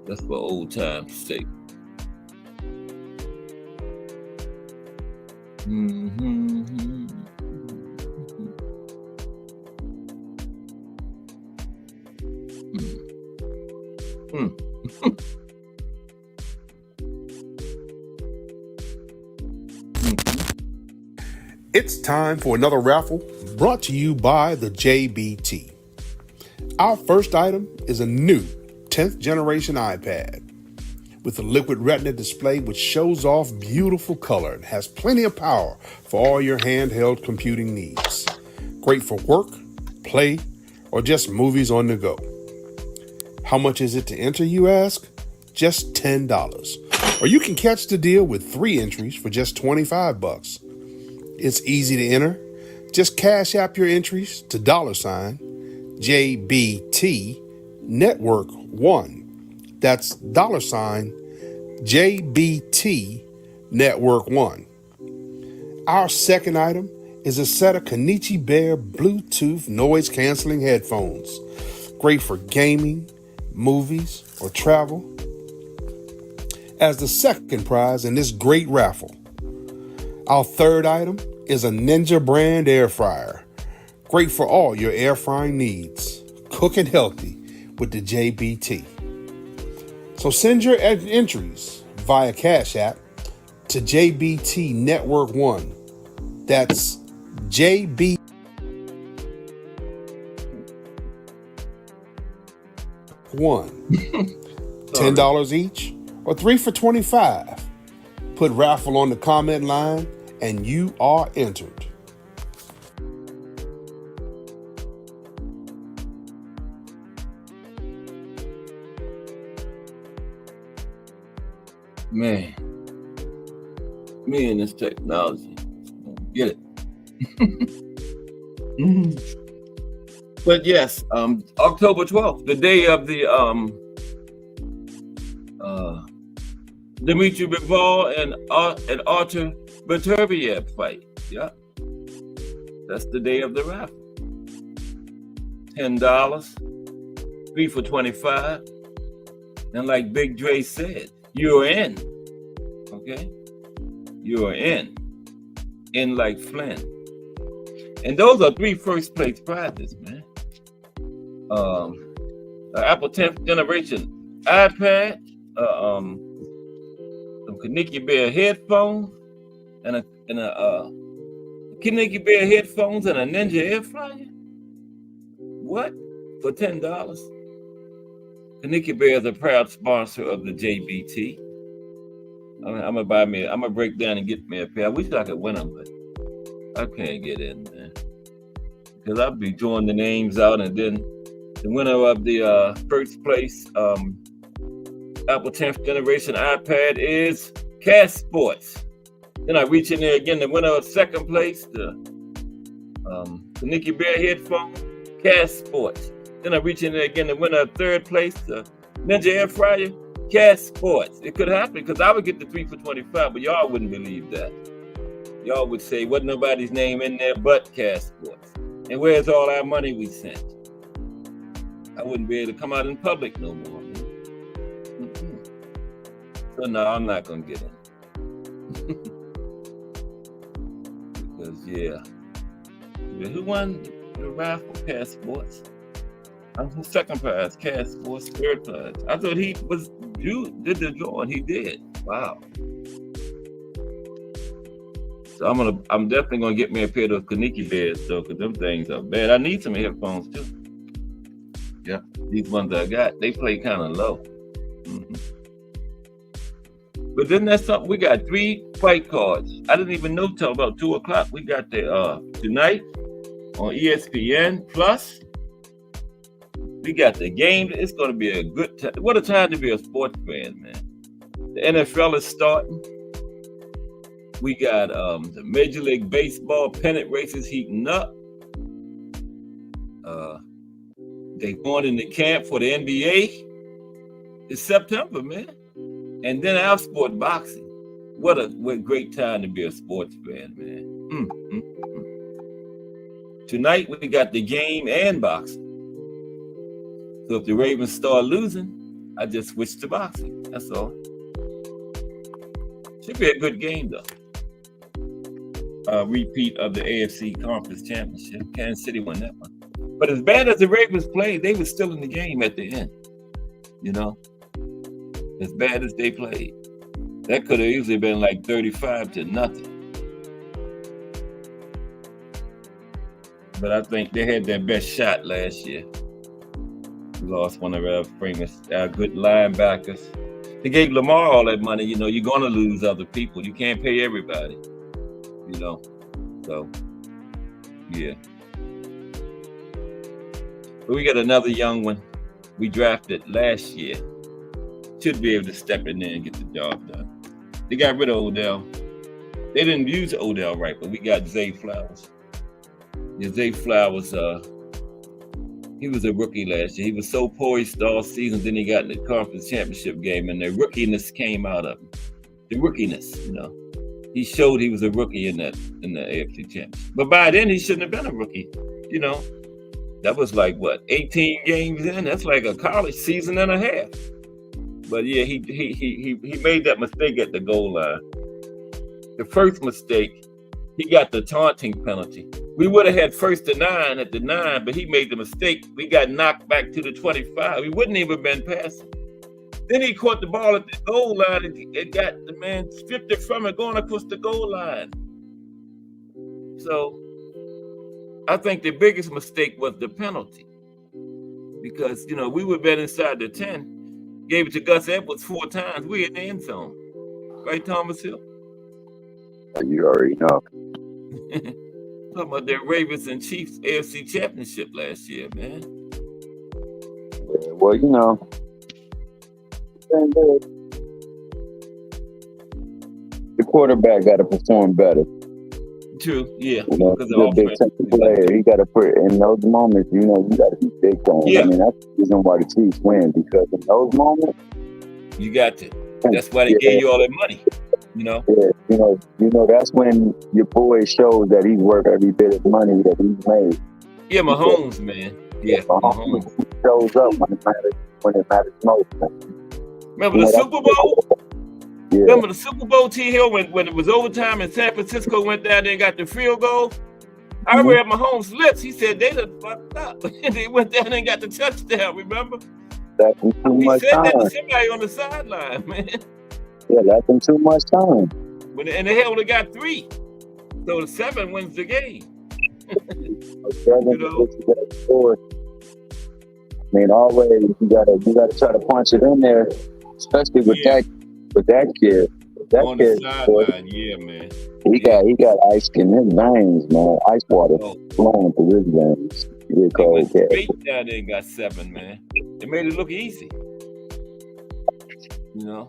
That's for old time's sake. It's time for another raffle brought to you by the JBT. Our first item is a new 10th generation iPad with a liquid retina display which shows off beautiful color and has plenty of power for all your handheld computing needs. Great for work, play, or just movies on the go. How much is it to enter, you ask? Just $10. Or you can catch the deal with 3 entries for just $25. It's easy to enter. Just cash app your entries to $JBT Network 1. That's $JBT Network 1. Our second item is a set of Kenichi Bear Bluetooth noise canceling headphones. Great for gaming, movies, or travel. As the second prize in this great raffle, our third item is a Ninja brand air fryer. Great for all your air frying needs. Cooking healthy with the JBT. So send your entries via Cash App to JBT Network 1. That's JB1. $10 each or 3 for $25. Put raffle on the comment line and you are entered. Man, me and this technology, get it. But yes, October 12th, the day of the Dimitri Bivol and Artur Beterbiev fight. Yeah, that's the day of the raffle. $10, 3 for $25, and like Big Dre said, you're in. Okay, you're in like Flynn. And those are 3 first place prizes, man. Apple 10th generation iPad, some Kenichi Bear headphones, and a Kenichi Bear headphones and a Ninja air fryer. What? For $10? Kenichi Bear is a proud sponsor of the JBT. I'm gonna break down and get me a pair. I wish I could win them, but I can't get in, man. Because I'll be drawing the names out, and then the winner of the first place Apple 10th generation iPad is Cash Sports. Then I reach in there again, the winner of second place, the Kenichi Bear headphone, Cash Sports. Then I reach in there again, the winner of third place, the Ninja air fryer, Cash Sports. It could happen because I would get the 3 for $25, but y'all wouldn't believe that. Y'all would say, wasn't nobody's name in there but Cash Sports. And where's all our money we sent? I wouldn't be able to come out in public no more. So no, I'm not gonna get in. Because who won the raffle? Cash Sports. I'm the second prize, Cash Sports, third prize. I thought he was Drew did the drawing. He did. Wow. So I'm definitely gonna get me a pair of those Kaniki Bears though, because them things are bad. I need some headphones too. Yeah, these ones I got, they play kind of low. Mm-hmm. But then that's something. We got 3 fight cards. I didn't even know till about 2 o'clock. We got the tonight on ESPN Plus. We got the game. It's going to be a good time. What a time to be a sports fan, man. The NFL is starting. We got the Major League Baseball pennant races heating up. They going into camp for the NBA. It's September, man. And then our sport, boxing. What a great time to be a sports fan, man. Tonight we got the game and boxing. So if the Ravens start losing, I just switch to boxing. That's all. Should be a good game though. Repeat of the AFC Conference Championship. Kansas City won that one. But as bad as the Ravens played, they were still in the game at the end. You know, as bad as they played, that could have easily been like 35-0. But I think they had their best shot last year. We lost one of our famous, good linebackers. They gave Lamar all that money. You know, you're going to lose other people. You can't pay everybody. You know, so yeah. But we got another young one we drafted last year. Should be able to step in there and get the job done. They got rid of Odell. They didn't use Odell right, but we got Zay Flowers. Yeah, Zay Flowers, he was a rookie last year. He was so poised all season, then he got in the conference championship game, and the rookiness came out of him. The rookiness, you know. He showed he was a rookie in the AFC championship. But by then, he shouldn't have been a rookie, you know. That was like, what, 18 games in? That's like a college season and a half. But yeah, he made that mistake at the goal line. The first mistake, he got the taunting penalty. We would have had 1st and 9 at the 9, but he made the mistake. We got knocked back to the 25. We wouldn't even have been passing. Then he caught the ball at the goal line and it got the man stripped it from it going across the goal line. So I think the biggest mistake was the penalty. Because, you know, we would have been inside the 10. Gave it to Gus Edwards 4 times. We in the end zone. Right, Thomas Hill? You already know. Talking about the Ravens and Chiefs AFC Championship last year, man. Yeah, well, you know. The quarterback got to perform better. True, yeah. You know, he's a big technical player. He got to put in those moments. You know, you got to be big on. Yeah. I mean, that's the reason why the Chiefs win, because in those moments, you got to. That's why they gave you all that money. You know. Yeah, you know, that's when your boy shows that he's worth every bit of money that he's made. Yeah, Mahomes, man. Yeah, Mahomes. He shows up when it matters most. Remember the Super Bowl? Yeah. Remember the Super Bowl, T. Hill, when it was overtime and San Francisco went down there and got the field goal? I read Mahomes' lips. He said they done fucked up. They went down there and got the touchdown, remember? That's too much said time. that to somebody on the sideline, man. Yeah, that's been too much time. And they only got 3. So the 7 wins the game. You know? I mean, always you gotta try to punch it in there, especially with that kid. That on kid, the sideline, yeah, man. He got ice in his veins, man. Ice water flowing through his veins. They went straight down there and got 7, man. They made it look easy. You know,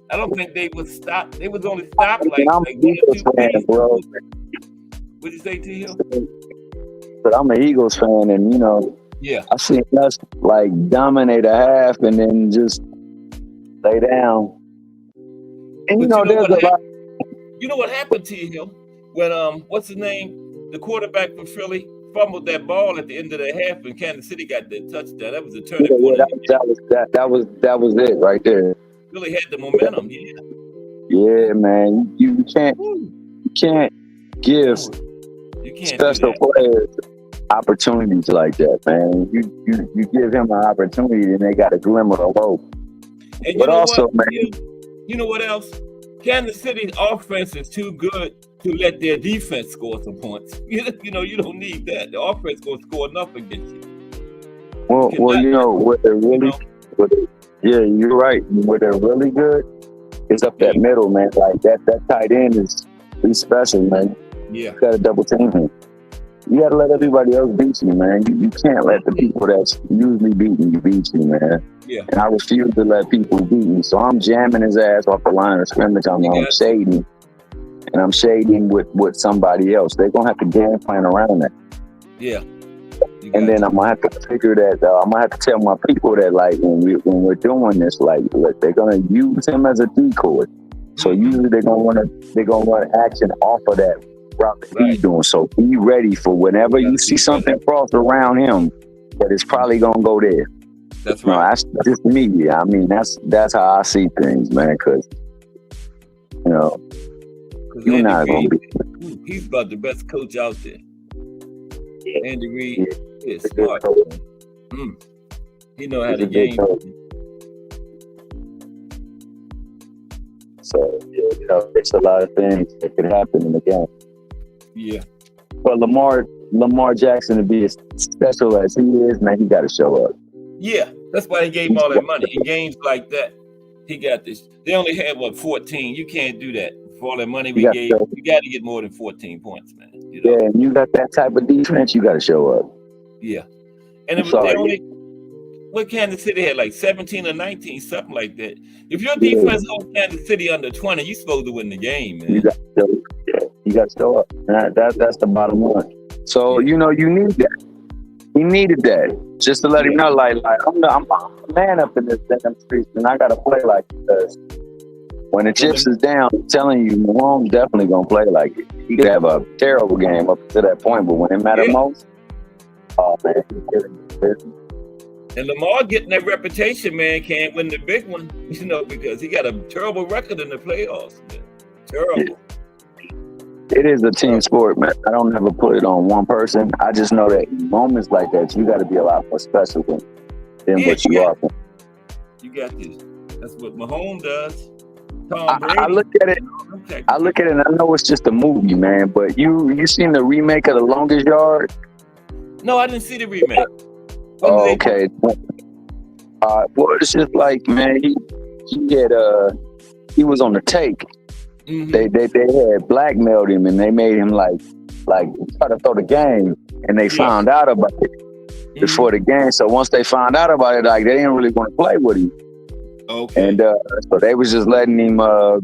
I don't think they would stop. They was only stopped like 1 or 2 plays. Bro. What'd you say, T. Hill? But I'm an Eagles fan, and you know, yeah, I seen us like dominate a half and then just lay down. And you know there's a lot. You know what happened, T. Hill? When what's his name? The quarterback for Philly fumbled that ball at the end of the half, and Kansas City got that touchdown. That was the turning point. That was it right there. Really had the momentum, yeah. Yeah, man. You can't give special players opportunities like that, man. You give him an opportunity, and they got a glimmer of hope. And you But know also, what? man, You know what else? Kansas City's offense is too good to let their defense score some points. You know, you don't need that. The offense gonna score enough against you. well, Cannot, you know what they're you really, know, yeah, you're right. Where they're really good is up that yeah, middle, man. Like that tight end is he's special, man. yeah, You gotta double team him. You gotta let everybody else beat you, man. You can't let the people that's usually beating you beat you, man. yeah. And I refuse to let people beat me. So I'm jamming his ass off the line of scrimmage. I'm You got to. shading, and I'm shading with somebody else. They're gonna have to game plan around that. Yeah, you And got then to. I'm gonna have to figure that. I'm gonna have to tell my people that, like, when we're doing this, like, look, they're gonna use him as a decoy. So Mhm. usually they're gonna run action off of that route that Right. he's doing. So be ready for whenever you That's see it. something cross around him, that it's probably gonna go there. That's No, right. that's just me. I mean, that's how I see things, man. Because you know, Because you're not Andy gonna Reid, be. he's about the best coach out there. Andy Reid is He's a good smart. coach. He know how He's to a good game. coach. So you know, there's a lot of things that could happen in the game. Yeah, But Lamar Jackson, to be as special as he is, man, he got to show up. yeah. That's why they gave him all that money. In games like that, he got this. They only had 14. You can't do that for all that money You we got gave. to show. You got to get more than 14 points, man. You Yeah, know. and you got that type of defense, you got to show up. Yeah. And I'm it was, they sorry. only what Kansas City had like 17 or 19, something like that. If your Yeah, defense holds Kansas City under 20, you're supposed to win the game, you man. got to show. Yeah, you got to show up. And that's the bottom line. So Yeah. you know, you need that. He needed that just to let him Yeah. know, like I'm a man up in this damn streets, and I got to play like it. Because when the chips is down, I'm telling you, Mahomes definitely gonna play like it. He could have a terrible game up to that point, but when it mattered Yeah. most, oh man, he's getting busy. And Lamar getting that reputation, man, can't win the big one, you know, because he got a terrible record in the playoffs, man. Terrible. It is a team sport, man. I don't ever put it on one person. I just know that in moments like that, you got to be a lot more special than Yeah, what you you got are. you got this. That's what Mahomes does. Tom Brady. I look at it. Okay. I look at it, and I know it's just a movie, man. But you seen the remake of The Longest Yard? No, I didn't see the remake. When Oh, did they- okay. Well, it's just like, man, he was on the take. Mhm. They had blackmailed him, and they made him like try to throw the game, and they Yeah. found out about it Mhm. before the game. So once they found out about it, like they didn't really want to play with him, Okay. and so they was just letting him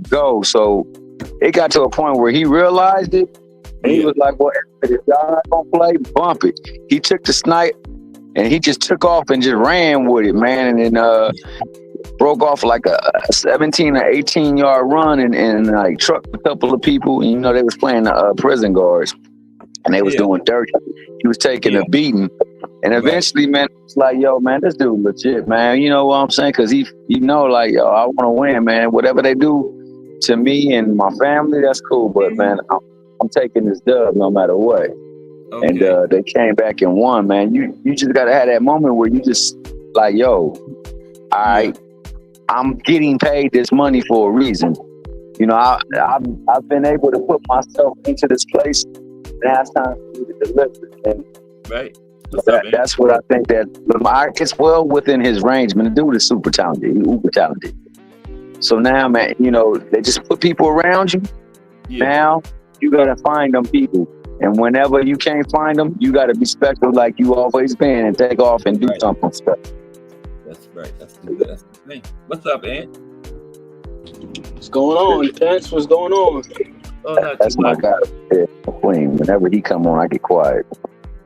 go. So it got to a point where he realized it, and he Yeah. was like, "Well, if y'all not gonna play, bump it." He took the snipe, and he just took off and just ran with it, man, and then broke off like a 17 or 18-yard run and like trucked a couple of people. And, you know, they was playing prison guards, and they was Yeah. doing dirty. He was taking Yeah. a beating, and Right. eventually, man, it's like, yo, man, this dude legit, man. You know what I'm saying? Because he know, like, yo, I want to win, man. Whatever they do to me and my family, that's cool. But man, I'm taking this dub no matter what. Okay. And they came back and won, man. You just gotta have that moment where you just like, yo, I'm getting paid this money for a reason. You know, I've been able to put myself into this place. Now it's time for me to deliver. And Right. What's up, man? that's what I think that Lamar, it's well within his range, man. The dude is super talented. He's uber talented. So now, man, you know, they just put people around you. Yeah. Now you gotta find them people. And whenever you can't find them, you gotta be special like you always been and take off and do Right. something special. That's right. That's the thing. What's up, Ant? What's going on, Thanks. What's going on? Oh, not That's too my much. guy, Queen. Whenever he come on, I get quiet.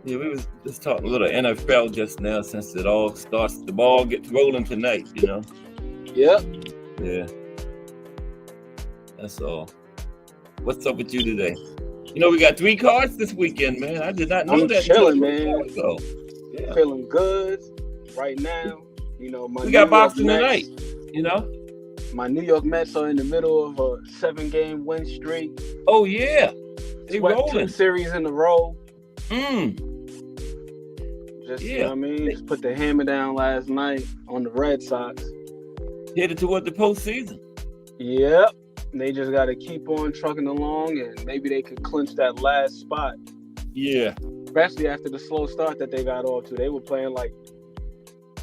Yeah, we was just talking a little NFL just now since it all starts. The ball gets rolling tonight, you know? Yep. Yeah. That's all. What's up with you today? You know, we got 3 cards this weekend, man. I did not know I'm that. chilling, man. So, yeah. Feeling good right now. You know, my We New got York boxing Mets, tonight, you know? My New York Mets are in the middle of a 7-game win streak. Oh, yeah. They Swept rolling. 2 series in a row. Yeah. Just, you know what I mean? Just put the hammer down last night on the Red Sox. headed toward the postseason. Yep. They just got to keep on trucking along, and maybe they could clinch that last spot. Yeah. Especially after the slow start that they got off to. They were playing like,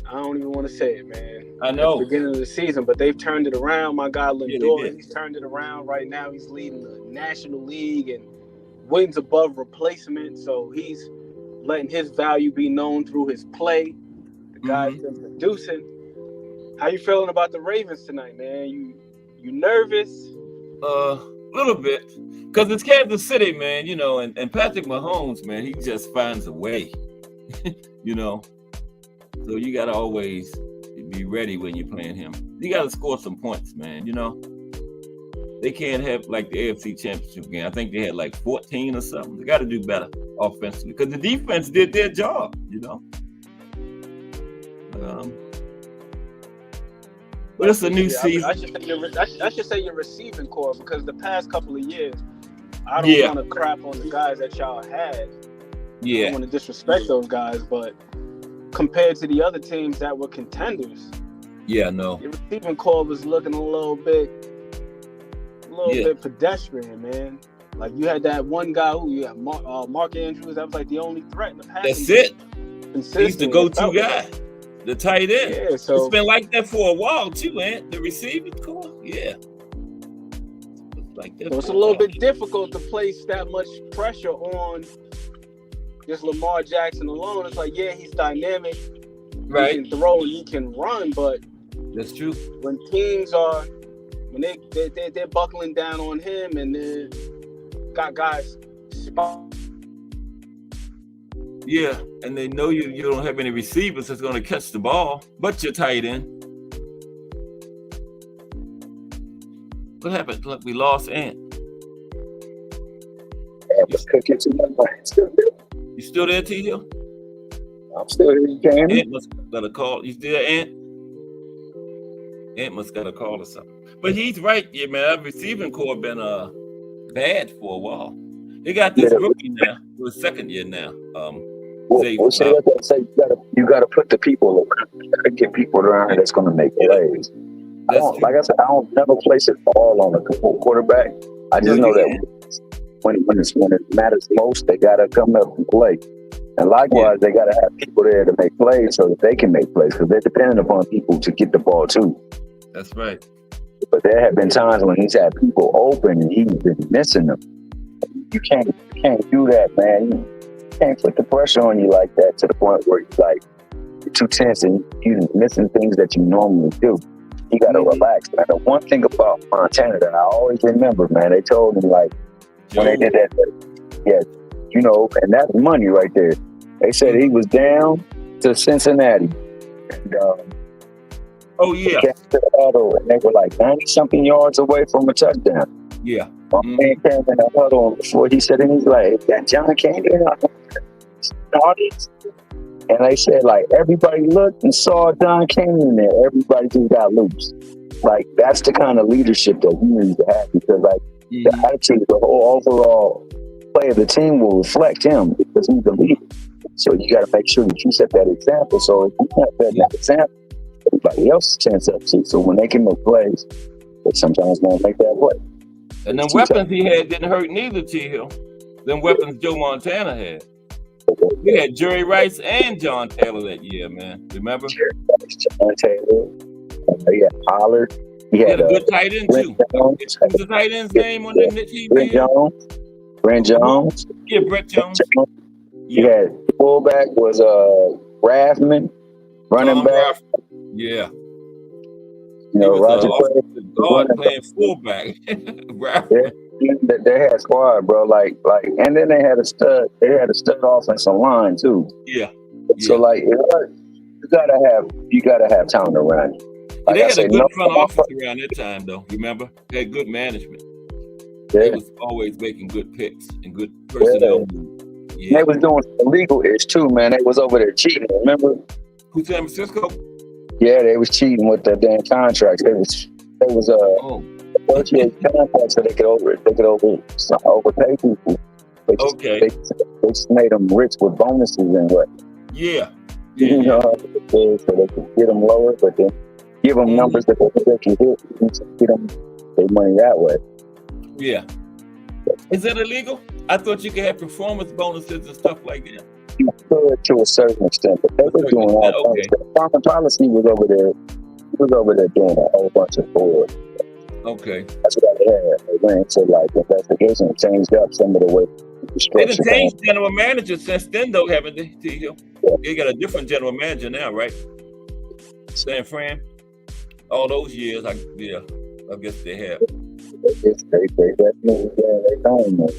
I don't even want to say it, man. I know. At the beginning of the season, but they've turned it around. My guy Yeah, they Lindor, did. he's turned it around right now. He's leading the National League and wins above replacement. So he's letting his value be known through his play. The guy's Mhm. been producing. How you feeling about the Ravens tonight, man? You nervous? A little bit. Because it's Kansas City, man, you know, and Patrick Mahomes, man, he just finds a way. You know. So you gotta always be ready when you're playing him. You gotta score some points, man, you know. They can't have like the AFC Championship game. I think they had like 14 or something. They gotta do better offensively. Because the defense did their job, you know. But it's a new season. I should say your receiving core, because the past couple of years, I don't want to crap on the guys that y'all had. I Yeah. don't want to disrespect those guys, but compared to the other teams that were contenders, Yeah, no. your receiving core was looking a little bit pedestrian, man. Like you had that one guy who you had Mark Andrews. That was like the only threat in the passing. That's it. Consistent. He's the go-to guy. The tight end. Yeah, so It's been like that for a while too, man. The receiving core, yeah. It's like that. So it's for a little while. bit difficult to place that much pressure on just Lamar Jackson alone. It's like, yeah, he's dynamic. Right. He can throw, he can run, but That's true. when teams are they're buckling down on him and then got guys spot. Yeah, and they know you don't have any receivers that's going to catch the ball, but your tight end. What happened? Look, we lost Ant. You still there, T Hill? I'm still here. You can. Ant must got a call. You still there, Ant? Ant must got a call or something. But he's right, yeah, man. Our receiving core been bad for a while. They got this rookie now, for his second year now. You got to put the people around. You got to get people around here that's going to make plays. Like I said, I don't never place it all on a quarterback. I just know that when it matters most, they got to come up and play. And likewise, they got to have people there to make plays so that they can make plays, because they're dependent upon people to get the ball too. That's right. But there have been times when he's had people open and he's been missing them. You can't do that, man. You can't put the pressure on you like that to the point where you're too tense and you're missing things that you normally do. You got to relax. Man, the one thing about Montana that I always remember, man, they told me when they did that, and that's money right there. They said he was down to Cincinnati. And, oh, yeah. And they were like 90-something yards away from a touchdown. Yeah. My man came in the huddle before he said it. He's like, that John came in the audience. And they said, everybody looked and saw Don King in there. Everybody just got loose. That's the kind of leadership that you need to have, because, the attitude, the whole overall play of the team will reflect him, because he's the leader. So you got to make sure that you set that example. So if you can't set that example, everybody else stands up to. So when they can make plays, they sometimes won't make that play. And them weapons he had didn't hurt neither, T Hill. Them weapons Joe Montana had. We had Jerry Rice and John Taylor that year, man. Remember? Jerry Rice, John Taylor. He had Pollard. He had a good tight end, too. What's the tight end's name on the team? Brent Jones. Yeah, Brett Jones. He had fullback was Raffman. Running back. Yeah. Roger playing fullback. They had squad, bro. And then they had a stud. They had a stud offensive line too. Yeah. So you gotta have talent around you. They had a good front office around that time, though. Remember, they had good management. Yeah. They was always making good picks and good personnel. Yeah. They was doing illegal-ish too, man. They was over there cheating. Remember? Who, San Francisco? Yeah, they was cheating with the damn contracts. They was negotiate contracts so they could overpay people. They just made them rich with bonuses and what. Yeah. So they could get them lower, but then give them numbers that they can hit, and get them their money that way. Yeah. Is that illegal? I thought you could have performance bonuses and stuff like that. You could to a certain extent, but they were doing all kinds of stuff. Foreign policy was over there. He was over there doing a whole bunch of fraud. Okay. That's what they had. They went into like investigation and changed up some of the way the They structure. done changed general manager since then, though, haven't they? T-Hill? They got a different general manager now, right? San Fran. All those years, I guess they have. They definitely they don't.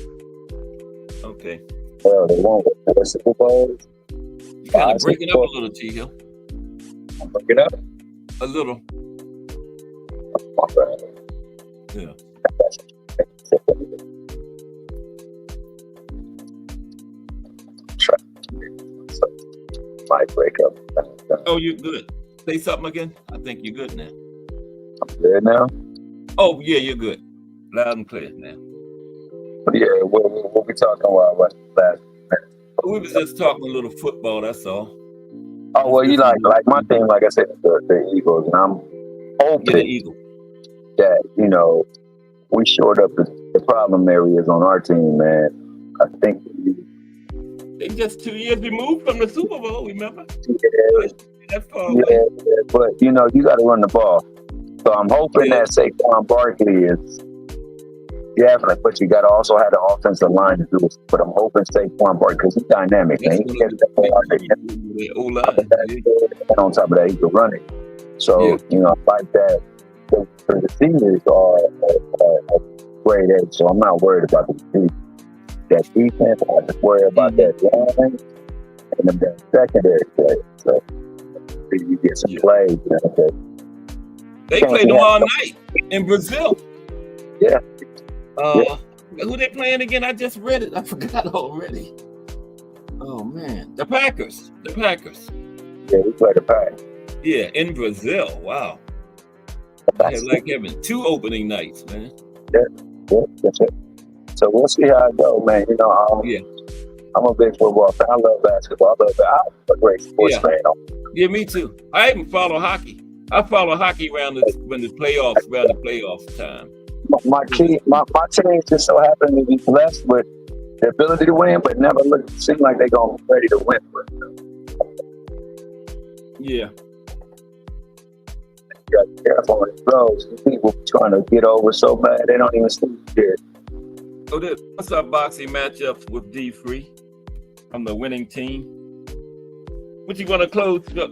Okay. Well, they won't with the Super Bowls. You kind of break it up a little, T-Hill. Break it up A little. My bad. Yeah. Might break up. Oh, you good. Say something again. I think you're good now. I'm good now. Oh, yeah, you're good. Loud and clear now. But yeah, what we talking about last? We was just talking a little football, that's all. Oh well, you like my team, like I said, the Eagles, and I'm Get an hoping Eagle. that we shored up the problem areas on our team, man. I think They just 2 years removed from the Super Bowl, remember? That's far away. yeah, but you got to run the ball. So I'm hoping that Saquon Barkley is definitely, but you got to also have the offensive line to do it. But I'm hoping Saquon Barkley, because he's dynamic, man. He can get the ball out there. And on top of that, he can run it. So, I like that. The receivers are a great edge, so I'm not worried about the defense. That defense, I just worry about that line and the secondary play. So, you get some plays. They play tomorrow night in Brazil. Yeah. Who they playing again? I just read it. I forgot already. Oh man, the Packers. Yeah, we play the Pack. Yeah, in Brazil. Wow. It's like having 2 opening nights, man. Yeah, that's it. So we'll see how it goes, man. I'm a big football fan. I love basketball. I'm a great sports fan. Yeah, me too. I even follow hockey. I follow hockey around the playoffs time. My team just so happen to be blessed with the ability to win, but never seem like they're going to be ready to win. Yeah. You got to be careful on the roads. People trying to get over so bad they don't even see it. So what's our boxing matchups with D Free from the winning team? What you want to close up?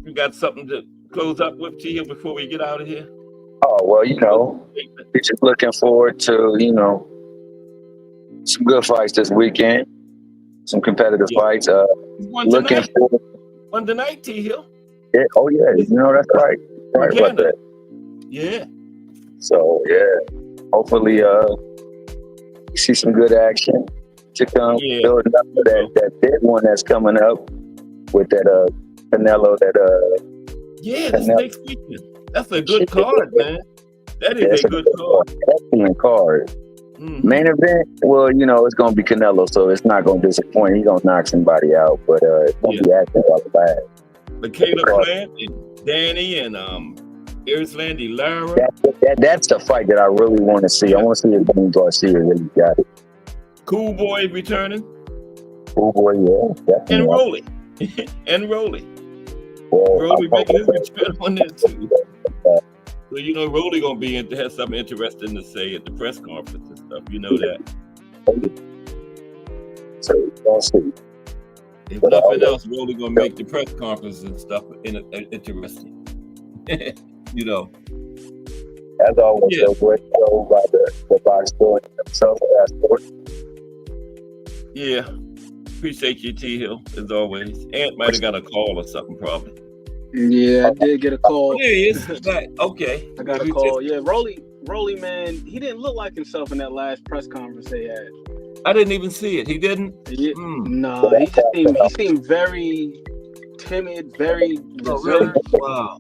You got something to close up with, T, before we get out of here? Oh, well, we're just looking forward to, some good fights this weekend, some competitive fights. Looking forward. One tonight, T Hill. Yeah, oh, yeah, that's right. Right about that. Yeah. So, hopefully you see some good action to come. Building up for that big one that's coming up with that Canelo, that's next weekend. That's a good card, man. That is a good card. Excellent card. Mm-hmm. Main event, well, it's going to be Canelo, so it's not going to disappoint. He's going to knock somebody out, but it's going to be acting like that. But Caleb Plant and Danny and Erislandy Lara. That's the fight that I really want to see. I want to see if Danny Garcia really got it. Cool Boy returning. Cool Boy, yeah. Definitely. And Rolly. Well, Rolly making his return on that too. So Rolly gonna have something interesting to say at the press conference and stuff. You know that. So we'll see. If nothing else, Rolly gonna make the press conference and stuff interesting. As always, a great show by the box boy himself. Yeah. Appreciate you, T Hill, as always. Ant might have got a call or something, probably. Yeah, I did get a call. There he is. Okay. I got a call. Yeah, Rolly, man, he didn't look like himself in that last press conference they had. I didn't even see it. He didn't? Yeah, no, he seemed very timid, very reserved. Wow.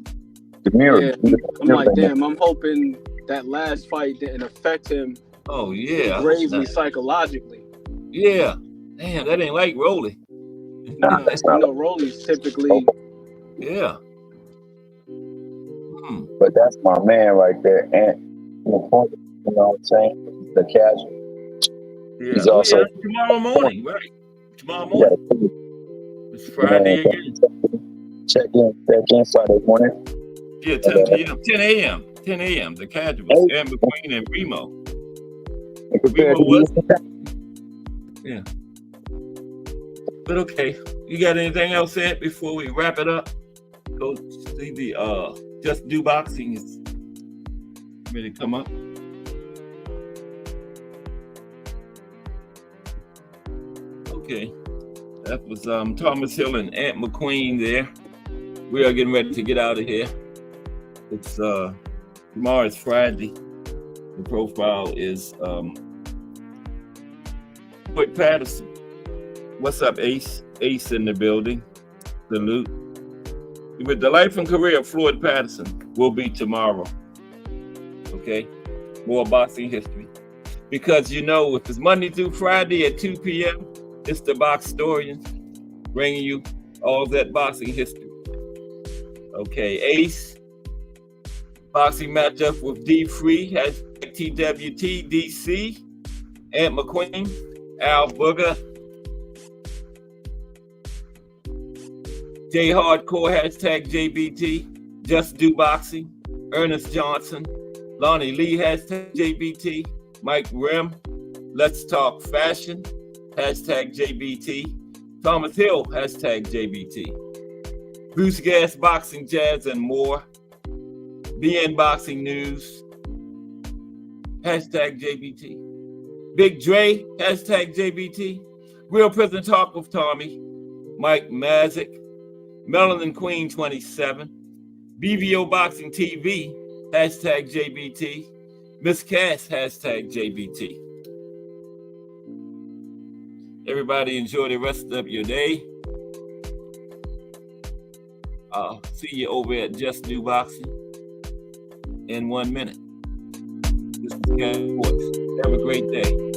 Yeah, I'm like, damn, I'm hoping that last fight didn't affect him gravely psychologically. Yeah. Damn, that ain't like Rolly. Rolly's typically... Yeah. But that's my man right there. And you know what I'm saying? The casual. Yeah. He's also Tomorrow morning, right? Tomorrow yeah, morning. It's Friday again. check in Friday morning. Yeah, 10 p.m. 10 a.m. 10 a.m. The Casuals, Ann McQueen and Remo. And compared Remo to was. you, Yeah. But okay, you got anything else said before we wrap it up? Go see the Just Do Boxing is ready to come up. Okay, that was Thomas Hill and Aunt McQueen there. We are getting ready to get out of here. It's tomorrow is Friday. The profile is Floyd Patterson. What's up, Ace? Ace in the building. Salute. With the life and career of Floyd Patterson will be tomorrow. Okay? More boxing history. Because you know, if it's Monday through Friday at 2 p.m., it's the Box Historians bringing you all that boxing history. Okay, Ace. Boxing matchup with D Free has TWT DC. Aunt McQueen. Al Booger. J Hardcore, hashtag JBT, Just Do Boxing, Ernest Johnson, Lonnie Lee, hashtag JBT, Mike Rim, Let's Talk Fashion, hashtag JBT, Thomas Hill, hashtag JBT, Bruce Gas, Boxing, Jazz, and more, BN Boxing News, hashtag JBT, Big Dre, hashtag JBT, Real Prison Talk with Tommy, Mike Mazik, Melanin Queen 27, BVO Boxing TV, hashtag JBT, Miss Cass, hashtag JBT. Everybody enjoy the rest of your day. I'll see you over at Just Do Boxing in 1 minute. This is Ken Sports. Have a great day.